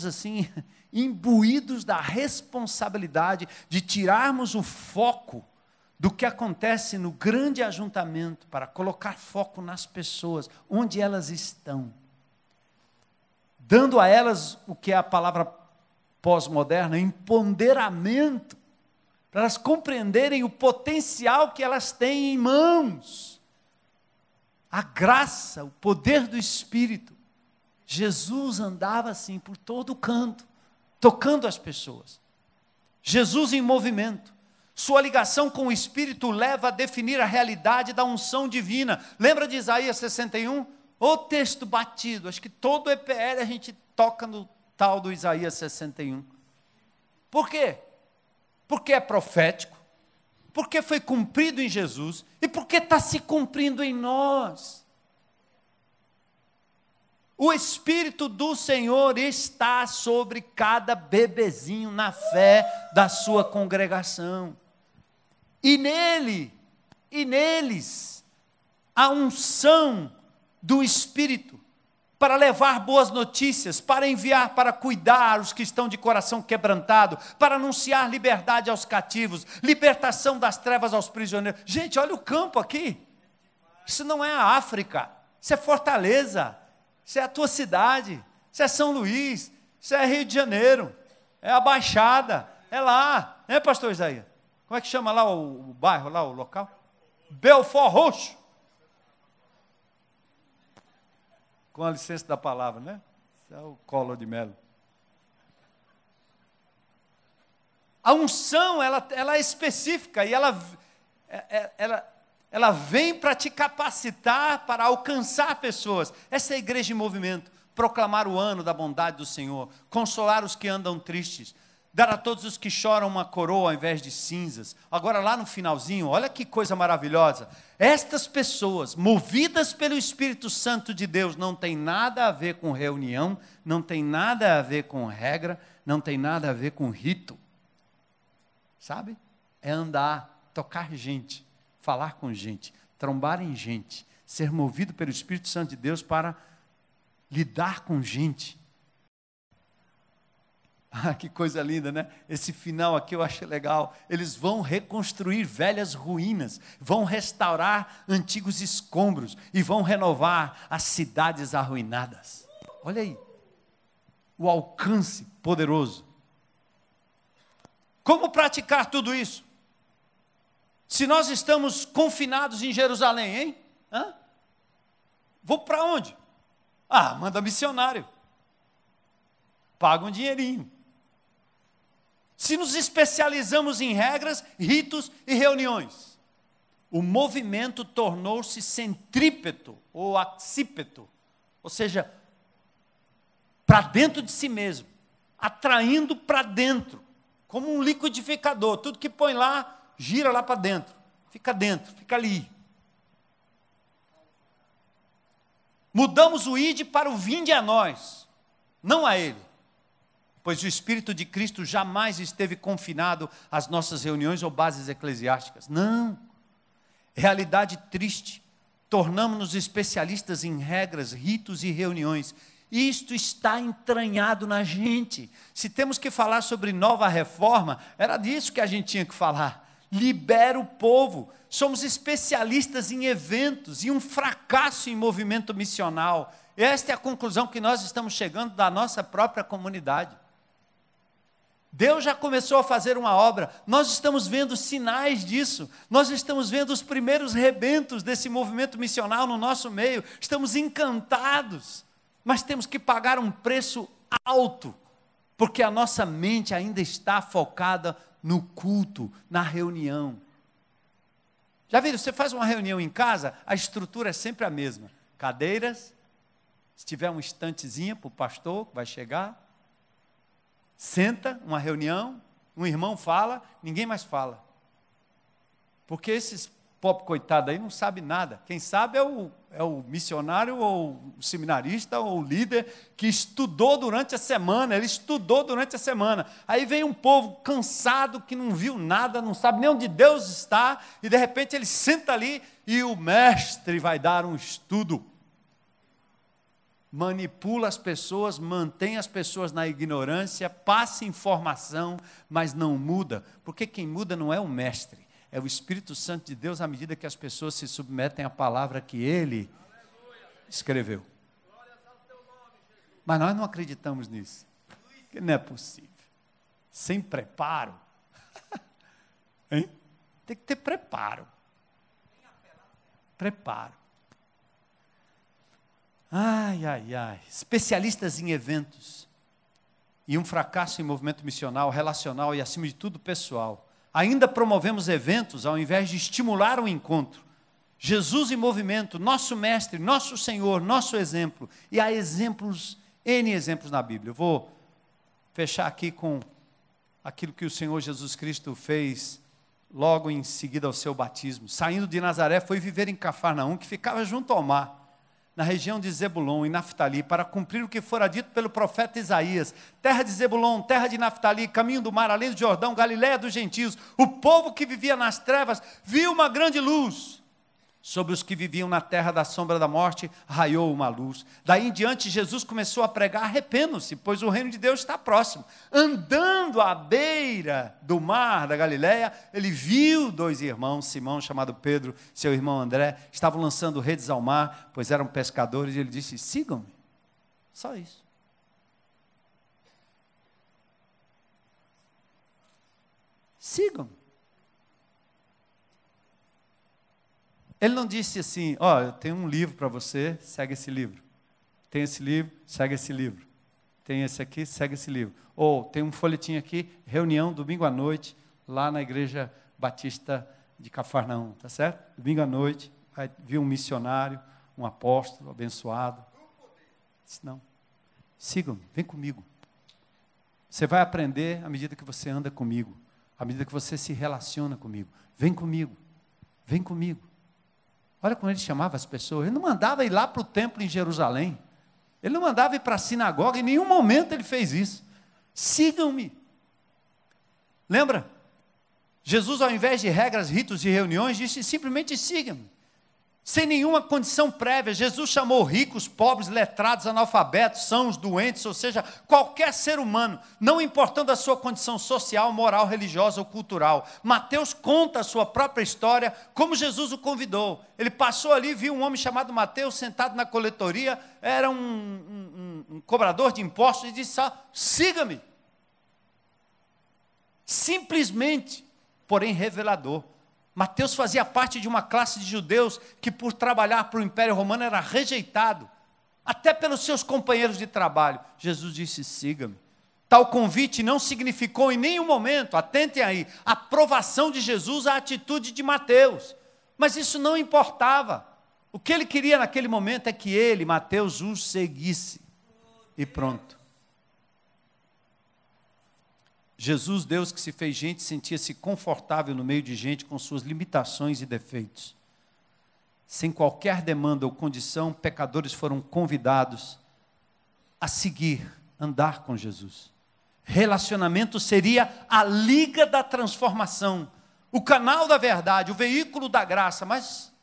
assim, imbuídos da responsabilidade de tirarmos o foco do que acontece no grande ajuntamento, para colocar foco nas pessoas, onde elas estão. Dando a elas o que é a palavra pós-moderna, empoderamento, para elas compreenderem o potencial que elas têm em mãos. A graça, o poder do Espírito. Jesus andava assim por todo canto, tocando as pessoas. Jesus em movimento. Sua ligação com o Espírito leva a definir a realidade da unção divina. Lembra de Isaías 61? O texto batido, acho que todo EPL a gente toca no tal do Isaías 61. Por quê? Porque é profético, porque foi cumprido em Jesus e porque está se cumprindo em nós. O Espírito do Senhor está sobre cada bebezinho na fé da sua congregação. E neles, a unção do Espírito para levar boas notícias, para enviar, para cuidar os que estão de coração quebrantado, para anunciar liberdade aos cativos, libertação das trevas aos prisioneiros. Gente, olha o campo aqui. Isso não é a África, isso é Fortaleza. Isso é a tua cidade, isso é São Luís, isso é Rio de Janeiro, é a Baixada, é lá, né, pastor Isaías? Como é que chama lá o bairro, lá o local? Belfort Roxo. Com a licença da palavra, né? Isso é o Collor de Mello. A unção, ela é específica e ela vem para te capacitar para alcançar pessoas. Essa é a igreja em movimento. Proclamar o ano da bondade do Senhor, consolar os que andam tristes, dar a todos os que choram uma coroa ao invés de cinzas. Agora lá no finalzinho, olha que coisa maravilhosa. Estas pessoas, movidas pelo Espírito Santo de Deus, não tem nada a ver com reunião, não tem nada a ver com regra, não tem nada a ver com rito. Sabe? É andar, tocar gente, falar com gente, trombar em gente, ser movido pelo Espírito Santo de Deus para lidar com gente. Ah, que coisa linda, né? Esse final aqui eu achei legal. Eles vão reconstruir velhas ruínas, vão restaurar antigos escombros e vão renovar as cidades arruinadas. Olha aí, o alcance poderoso. Como praticar tudo isso? Se nós estamos confinados em Jerusalém, hein? Vou para onde? Manda missionário. Paga um dinheirinho. Se nos especializamos em regras, ritos e reuniões, o movimento tornou-se centrípeto ou accípeto, ou seja, para dentro de si mesmo, atraindo para dentro, como um liquidificador. Tudo que põe lá, gira lá para dentro, fica ali. Mudamos o ide para o vinde a nós, não a ele, pois o Espírito de Cristo jamais esteve confinado às nossas reuniões ou bases eclesiásticas. Não, realidade triste, tornamos-nos especialistas em regras, ritos e reuniões. Isto está entranhado na gente. Se temos que falar sobre nova reforma, era disso que a gente tinha que falar. Libera o povo. Somos especialistas em eventos e um fracasso em movimento missional. Esta é a conclusão que nós estamos chegando da nossa própria comunidade. Deus já começou a fazer uma obra, nós estamos vendo sinais disso, nós estamos vendo os primeiros rebentos desse movimento missional no nosso meio, estamos encantados, mas temos que pagar um preço alto, porque a nossa mente ainda está focada no culto, na reunião. Já viram, você faz uma reunião em casa, a estrutura é sempre a mesma, cadeiras, se tiver uma estantezinha para o pastor que vai chegar, senta, uma reunião, um irmão fala, ninguém mais fala. Porque esses pobre coitado aí não sabe nada. Quem sabe é o missionário, ou o seminarista, ou o líder que estudou durante a semana, ele estudou durante a semana. Aí vem um povo cansado, que não viu nada, não sabe nem onde Deus está, e de repente ele senta ali, e o mestre vai dar um estudo. Manipula as pessoas, mantém as pessoas na ignorância, passa informação, mas não muda, porque quem muda não é o mestre, é o Espírito Santo de Deus, à medida que as pessoas se submetem à palavra que Ele escreveu. Mas nós não acreditamos nisso, porque não é possível, sem preparo, hein? Tem que ter preparo, especialistas em eventos, e um fracasso em movimento missional, relacional e, acima de tudo, pessoal. Ainda promovemos eventos ao invés de estimular o encontro. Jesus em movimento, nosso mestre, nosso Senhor, nosso exemplo. E há exemplos, N exemplos na Bíblia. Eu vou fechar aqui com aquilo que o Senhor Jesus Cristo fez logo em seguida ao seu batismo. Saindo de Nazaré, foi viver em Cafarnaum, que ficava junto ao mar, na região de Zebulon e Naftali, para cumprir o que fora dito pelo profeta Isaías: terra de Zebulon, terra de Naftali, caminho do mar, além do Jordão, Galiléia dos gentios. O povo que vivia nas trevas viu uma grande luz. Sobre os que viviam na terra da sombra da morte, raiou uma luz. Daí em diante, Jesus começou a pregar: arrependam-se, pois o reino de Deus está próximo. Andando à beira do mar da Galiléia, ele viu 2 irmãos, Simão, chamado Pedro, seu irmão André, estavam lançando redes ao mar, pois eram pescadores, e ele disse: sigam-me. Só isso. Sigam-me. Ele não disse assim: ó, eu tenho um livro para você, segue esse livro. Tem esse livro, segue esse livro. Tem esse aqui, segue esse livro. Ou tem um folhetim aqui, reunião domingo à noite, lá na igreja batista de Cafarnaum, tá certo? Domingo à noite, vai vir um missionário, um apóstolo abençoado. Disse: não, sigam-me, vem comigo. Você vai aprender à medida que você anda comigo, à medida que você se relaciona comigo. Vem comigo, vem comigo. Olha como ele chamava as pessoas. Ele não mandava ir lá para o templo em Jerusalém. Ele não mandava ir para a sinagoga. Em nenhum momento ele fez isso. Sigam-me. Lembra? Jesus, ao invés de regras, ritos e reuniões, disse simplesmente: sigam-me. Sem nenhuma condição prévia. Jesus chamou ricos, pobres, letrados, analfabetos, sãos, doentes, ou seja, qualquer ser humano, não importando a sua condição social, moral, religiosa ou cultural. Mateus conta a sua própria história, como Jesus o convidou. Ele passou ali, viu um homem chamado Mateus sentado na coletoria, era um cobrador de impostos, e disse: siga-me. Simplesmente, porém revelador. Mateus fazia parte de uma classe de judeus que, por trabalhar para o Império Romano, era rejeitado, até pelos seus companheiros de trabalho. Jesus disse: siga-me. Tal convite não significou em nenhum momento, atentem aí, a aprovação de Jesus à atitude de Mateus. Mas isso não importava. O que ele queria naquele momento é que ele, Mateus, o seguisse. E pronto. Jesus, Deus que se fez gente, sentia-se confortável no meio de gente com suas limitações e defeitos. Sem qualquer demanda ou condição, pecadores foram convidados a seguir, andar com Jesus. Relacionamento seria a liga da transformação, o canal da verdade, o veículo da graça, mas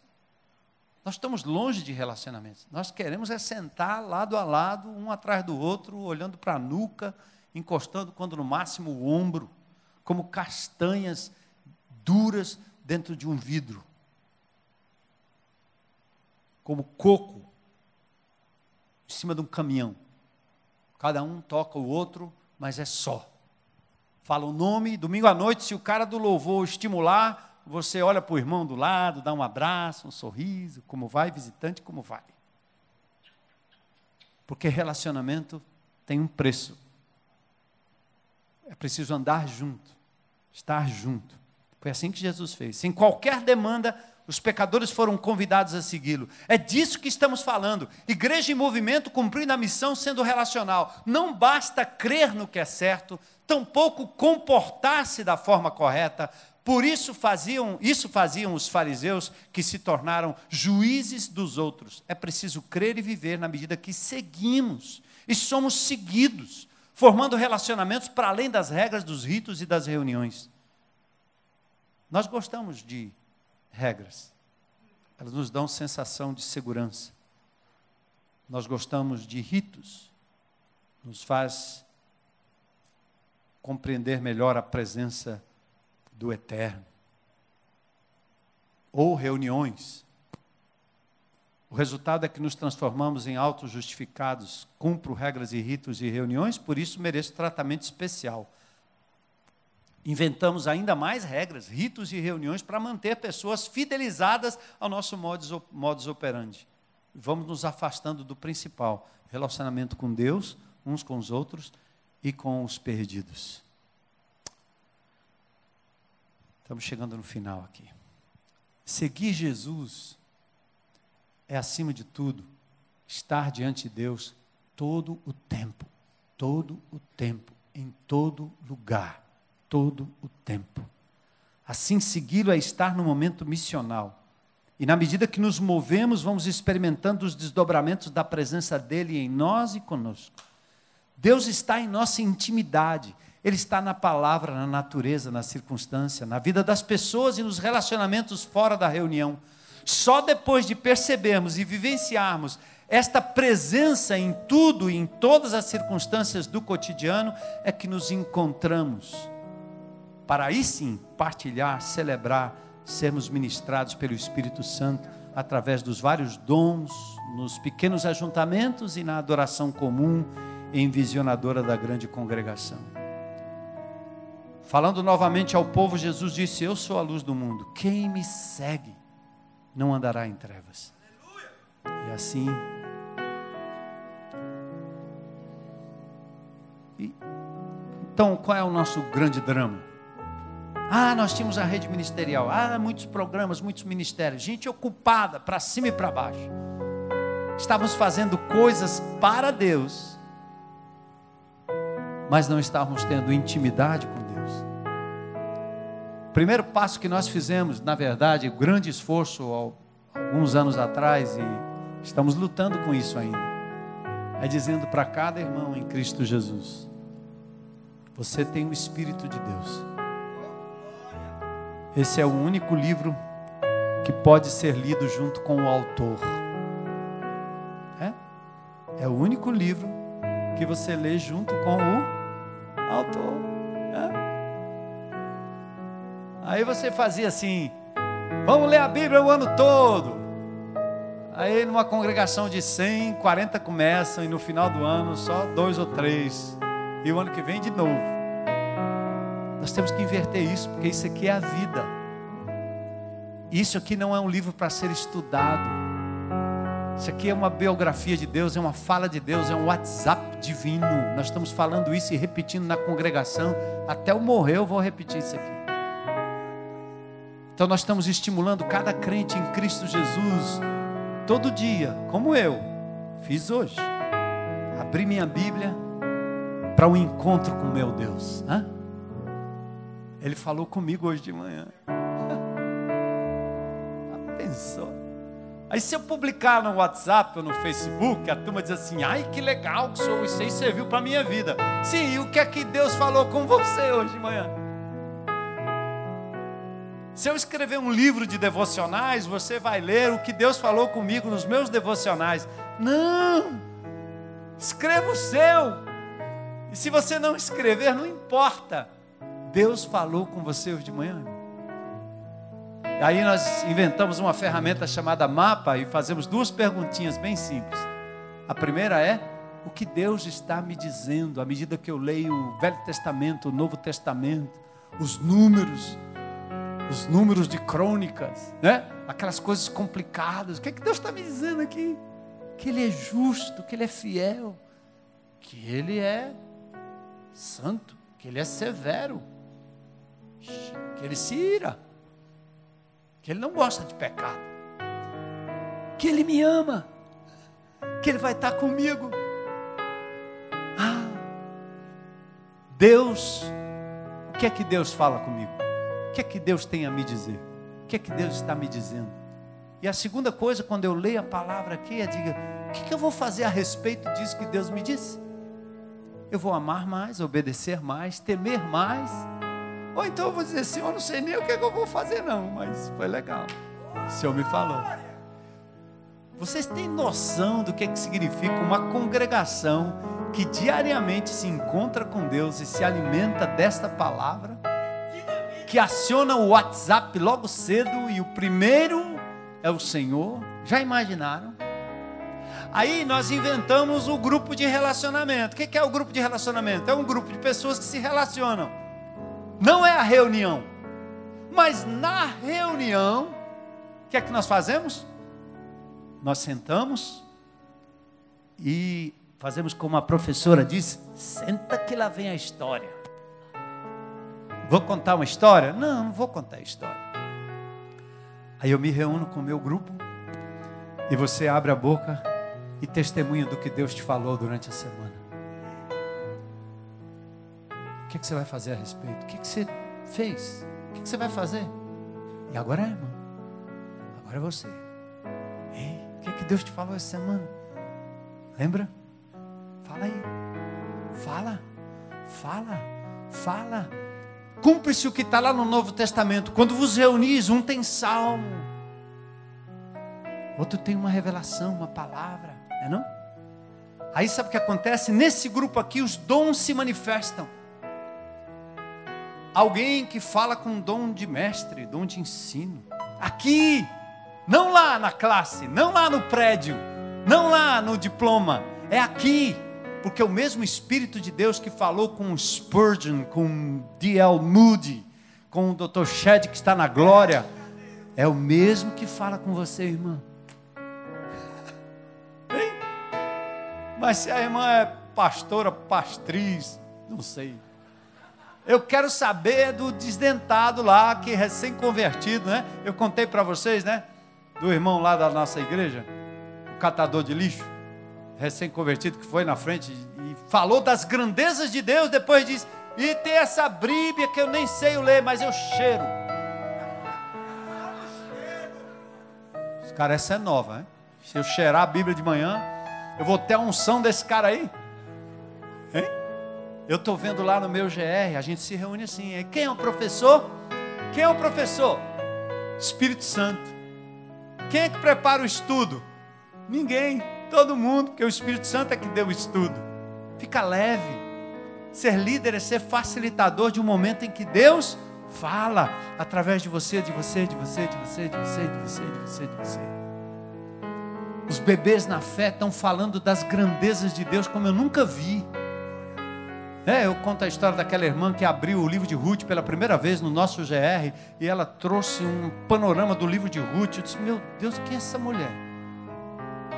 nós estamos longe de relacionamentos. Nós queremos sentar lado a lado, um atrás do outro, olhando para a nuca, encostando quando no máximo o ombro, como castanhas duras dentro de um vidro, como coco em cima de um caminhão. Cada um toca o outro, mas é só. Fala o nome, domingo à noite, se o cara do louvor estimular, você olha para o irmão do lado, dá um abraço, um sorriso, como vai, visitante, como vai. Porque relacionamento tem um preço. É preciso andar junto, estar junto. Foi assim que Jesus fez. Sem qualquer demanda, os pecadores foram convidados a segui-lo. É disso que estamos falando. Igreja em movimento, cumprindo a missão, sendo relacional. Não basta crer no que é certo, tampouco comportar-se da forma correta. Por isso faziam os fariseus, que se tornaram juízes dos outros. É preciso crer e viver na medida que seguimos e somos seguidos, formando relacionamentos para além das regras, dos ritos e das reuniões. Nós gostamos de regras. Elas nos dão sensação de segurança. Nós gostamos de ritos. Nos faz compreender melhor a presença do Eterno. Ou reuniões. O resultado é que nos transformamos em autojustificados, cumpro regras e ritos e reuniões, por isso mereço tratamento especial. Inventamos ainda mais regras, ritos e reuniões para manter pessoas fidelizadas ao nosso modus operandi. Vamos nos afastando do principal, relacionamento com Deus, uns com os outros e com os perdidos. Estamos chegando no final aqui. Seguir Jesus é, acima de tudo, estar diante de Deus todo o tempo, em todo lugar, todo o tempo. Assim, segui-lo é estar no momento missional. E na medida que nos movemos, vamos experimentando os desdobramentos da presença dele em nós e conosco. Deus está em nossa intimidade. Ele está na palavra, na natureza, na circunstância, na vida das pessoas e nos relacionamentos fora da reunião. Só depois de percebermos e vivenciarmos esta presença em tudo e em todas as circunstâncias do cotidiano é que nos encontramos para aí sim partilhar, celebrar, sermos ministrados pelo Espírito Santo através dos vários dons, nos pequenos ajuntamentos e na adoração comum e envisionadora da grande congregação. Falando novamente ao povo, Jesus disse: eu sou a luz do mundo, quem me segue não andará em trevas. E assim, então qual é o nosso grande drama? Nós tínhamos a rede ministerial, muitos programas, muitos ministérios, gente ocupada para cima e para baixo. Estávamos fazendo coisas para Deus, mas não estávamos tendo intimidade com Deus. O primeiro passo que nós fizemos, na verdade, grande esforço alguns anos atrás, e estamos lutando com isso ainda, é dizendo para cada irmão em Cristo Jesus: você tem o Espírito de Deus. Esse é o único livro que pode ser lido junto com o autor. É o único livro que você lê junto com o autor. Aí você fazia assim: vamos ler a Bíblia o ano todo. Aí numa congregação de 100, 40 começam, e no final do ano só 2 ou 3. E o ano que vem de novo. Nós temos que inverter isso, porque isso aqui é a vida. Isso aqui não é um livro para ser estudado. Isso aqui é uma biografia de Deus, é uma fala de Deus, é um WhatsApp divino. Nós estamos falando isso e repetindo na congregação. Até eu morrer eu vou repetir isso aqui. Então nós estamos estimulando cada crente em Cristo Jesus, todo dia, como eu fiz hoje. Abri minha Bíblia para um encontro com meu Deus. Ele falou comigo hoje de manhã. Pensou? Aí se eu publicar no WhatsApp ou no Facebook, a turma diz assim: ai, que legal que isso aí serviu para a minha vida. Sim, e o que é que Deus falou com você hoje de manhã? Se eu escrever um livro de devocionais, você vai ler o que Deus falou comigo nos meus devocionais. Não! Escreva o seu. E se você não escrever, não importa. Deus falou com você hoje de manhã. E aí nós inventamos uma ferramenta chamada Mapa e fazemos 2 perguntinhas bem simples. A primeira é: o que Deus está me dizendo à medida que eu leio o Velho Testamento, o Novo Testamento, os números de crônicas, né? Aquelas coisas complicadas. O que é que Deus está me dizendo aqui? Que Ele é justo, que Ele é fiel, que Ele é santo, que Ele é severo, que Ele se ira, que Ele não gosta de pecado, que Ele me ama, que Ele vai estar comigo. Deus, o que é que Deus fala comigo? O que é que Deus tem a me dizer? O que é que Deus está me dizendo? E a segunda coisa, quando eu leio a palavra aqui, é diga: o que eu vou fazer a respeito disso que Deus me disse? Eu vou amar mais, obedecer mais, temer mais? Ou então eu vou dizer assim: eu não sei nem o que eu vou fazer não, mas foi legal, o Senhor me falou. Vocês têm noção do que significa uma congregação que diariamente se encontra com Deus e se alimenta desta palavra? Que aciona o WhatsApp logo cedo e o primeiro é o Senhor. Já imaginaram? Aí nós inventamos o grupo de relacionamento. O que é o grupo de relacionamento? É um grupo de pessoas que se relacionam. Não é a reunião. Mas na reunião, o que é que nós fazemos? Nós sentamos e fazemos como a professora disse: senta que lá vem a história. Vou contar uma história? Não vou contar a história. Aí eu me reúno com o meu grupo e você abre a boca e testemunha do que Deus te falou durante a semana. que você vai fazer a respeito? O que você fez? O que você vai fazer? E agora é, irmão. Agora é você. Ei, o que Deus te falou essa semana? Lembra? Fala aí. Fala. Cumpre-se o que está lá no Novo Testamento. Quando vos reunis, um tem salmo, outro tem uma revelação, uma palavra, não é não? Aí sabe o que acontece? Nesse grupo aqui os dons se manifestam. Alguém que fala com dom de mestre, dom de ensino. Aqui, não lá na classe, não lá no prédio, não lá no diploma. É aqui. Porque o mesmo Espírito de Deus que falou com Spurgeon, com D.L. Moody, com o Dr. Shedd que está na glória, é o mesmo que fala com você, irmã. Hein? Mas se a irmã é pastora, pastriz, não sei. Eu quero saber do desdentado lá, que é recém-convertido, né? Eu contei para vocês, né? Do irmão lá da nossa igreja, o catador de lixo, recém-convertido, que foi na frente e falou das grandezas de Deus, depois disse, e tem essa Bíblia que eu nem sei ler, mas eu cheiro. Esse cara, essa é nova, hein? Se eu cheirar a Bíblia de manhã, eu vou ter a unção desse cara aí. Hein? Eu estou vendo lá no meu GR, a gente se reúne assim, hein? Quem é o professor? Quem é o professor? Espírito Santo. Quem é que prepara o estudo? Ninguém. Todo mundo, porque o Espírito Santo é que deu o estudo. Fica leve. Ser líder é ser facilitador de um momento em que Deus fala através de você, de você, de você, de você, de você, de você, de você, de você. Os bebês na fé estão falando das grandezas de Deus como eu nunca vi. Eu conto a história daquela irmã que abriu o livro de Ruth pela primeira vez no nosso GR e ela trouxe um panorama do livro de Ruth. Eu disse, meu Deus, quem é essa mulher?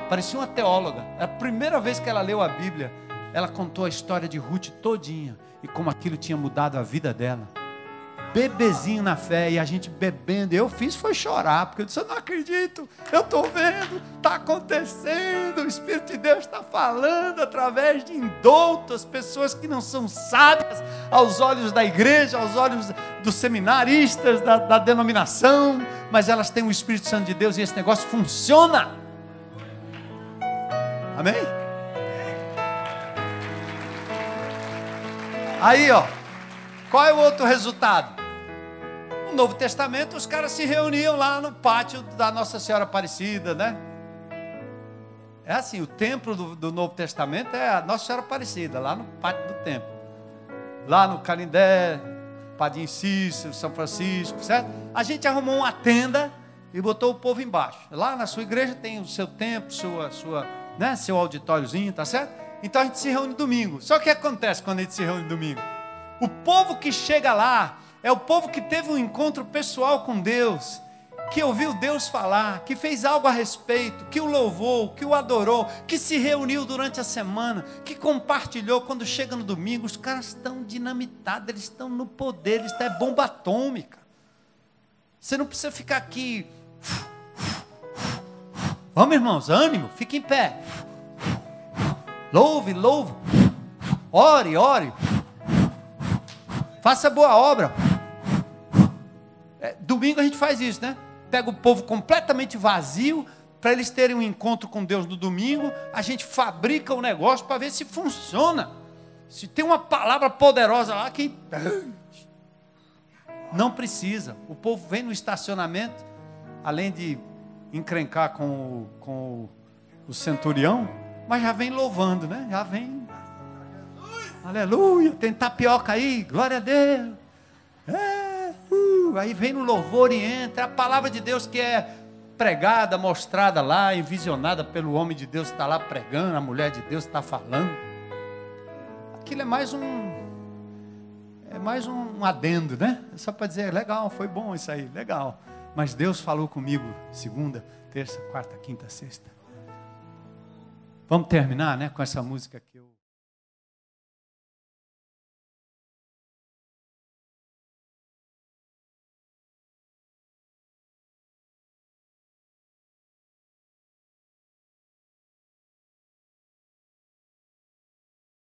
Parecia uma teóloga. É a primeira vez que ela leu a Bíblia. Ela contou a história de Ruth todinha. E como aquilo tinha mudado a vida dela. Bebezinho na fé. E a gente bebendo. Eu fiz foi chorar. Porque eu disse, eu não acredito. Eu estou vendo. Está acontecendo. O Espírito de Deus está falando através de indoutos. Pessoas que não são sábias aos olhos da igreja. Aos olhos dos seminaristas. Da denominação. Mas elas têm o Espírito Santo de Deus. E esse negócio funciona. Amém? Aí, ó, qual é o outro resultado? No Novo Testamento, os caras se reuniam lá no pátio da Nossa Senhora Aparecida, né? É assim, o templo do Novo Testamento é a Nossa Senhora Aparecida, lá no pátio do templo. Lá no Canindé, Padim Cícero, São Francisco, certo? A gente arrumou uma tenda e botou o povo embaixo. Lá na sua igreja tem o seu templo, né, seu auditóriozinho, tá certo? Então a gente se reúne domingo. Só que o que acontece quando a gente se reúne domingo? O povo que chega lá é o povo que teve um encontro pessoal com Deus, que ouviu Deus falar, que fez algo a respeito, que o louvou, que o adorou, que se reuniu durante a semana, que compartilhou. Quando chega no domingo, os caras estão dinamitados, eles estão no poder, eles estão bomba atômica. Você não precisa ficar aqui. Vamos, irmãos, ânimo, fique em pé. Louve, louve. Ore, ore. Faça boa obra. Domingo a gente faz isso, né? Pega o povo completamente vazio, para eles terem um encontro com Deus no domingo. A gente fabrica o negócio para ver se funciona. Se tem uma palavra poderosa lá que... Não precisa. O povo vem no estacionamento, além de encrencar com o centurião, mas já vem louvando, né? Já vem. Aleluia, tem tapioca aí, glória a Deus. Aí vem no louvor e entra. A palavra de Deus que é pregada, mostrada lá, envisionada pelo homem de Deus que está lá pregando, a mulher de Deus está falando. Aquilo é mais um adendo, né? Só para dizer, legal, foi bom isso aí, legal. Mas Deus falou comigo segunda, terça, quarta, quinta, sexta. Vamos terminar, né, com essa música que eu...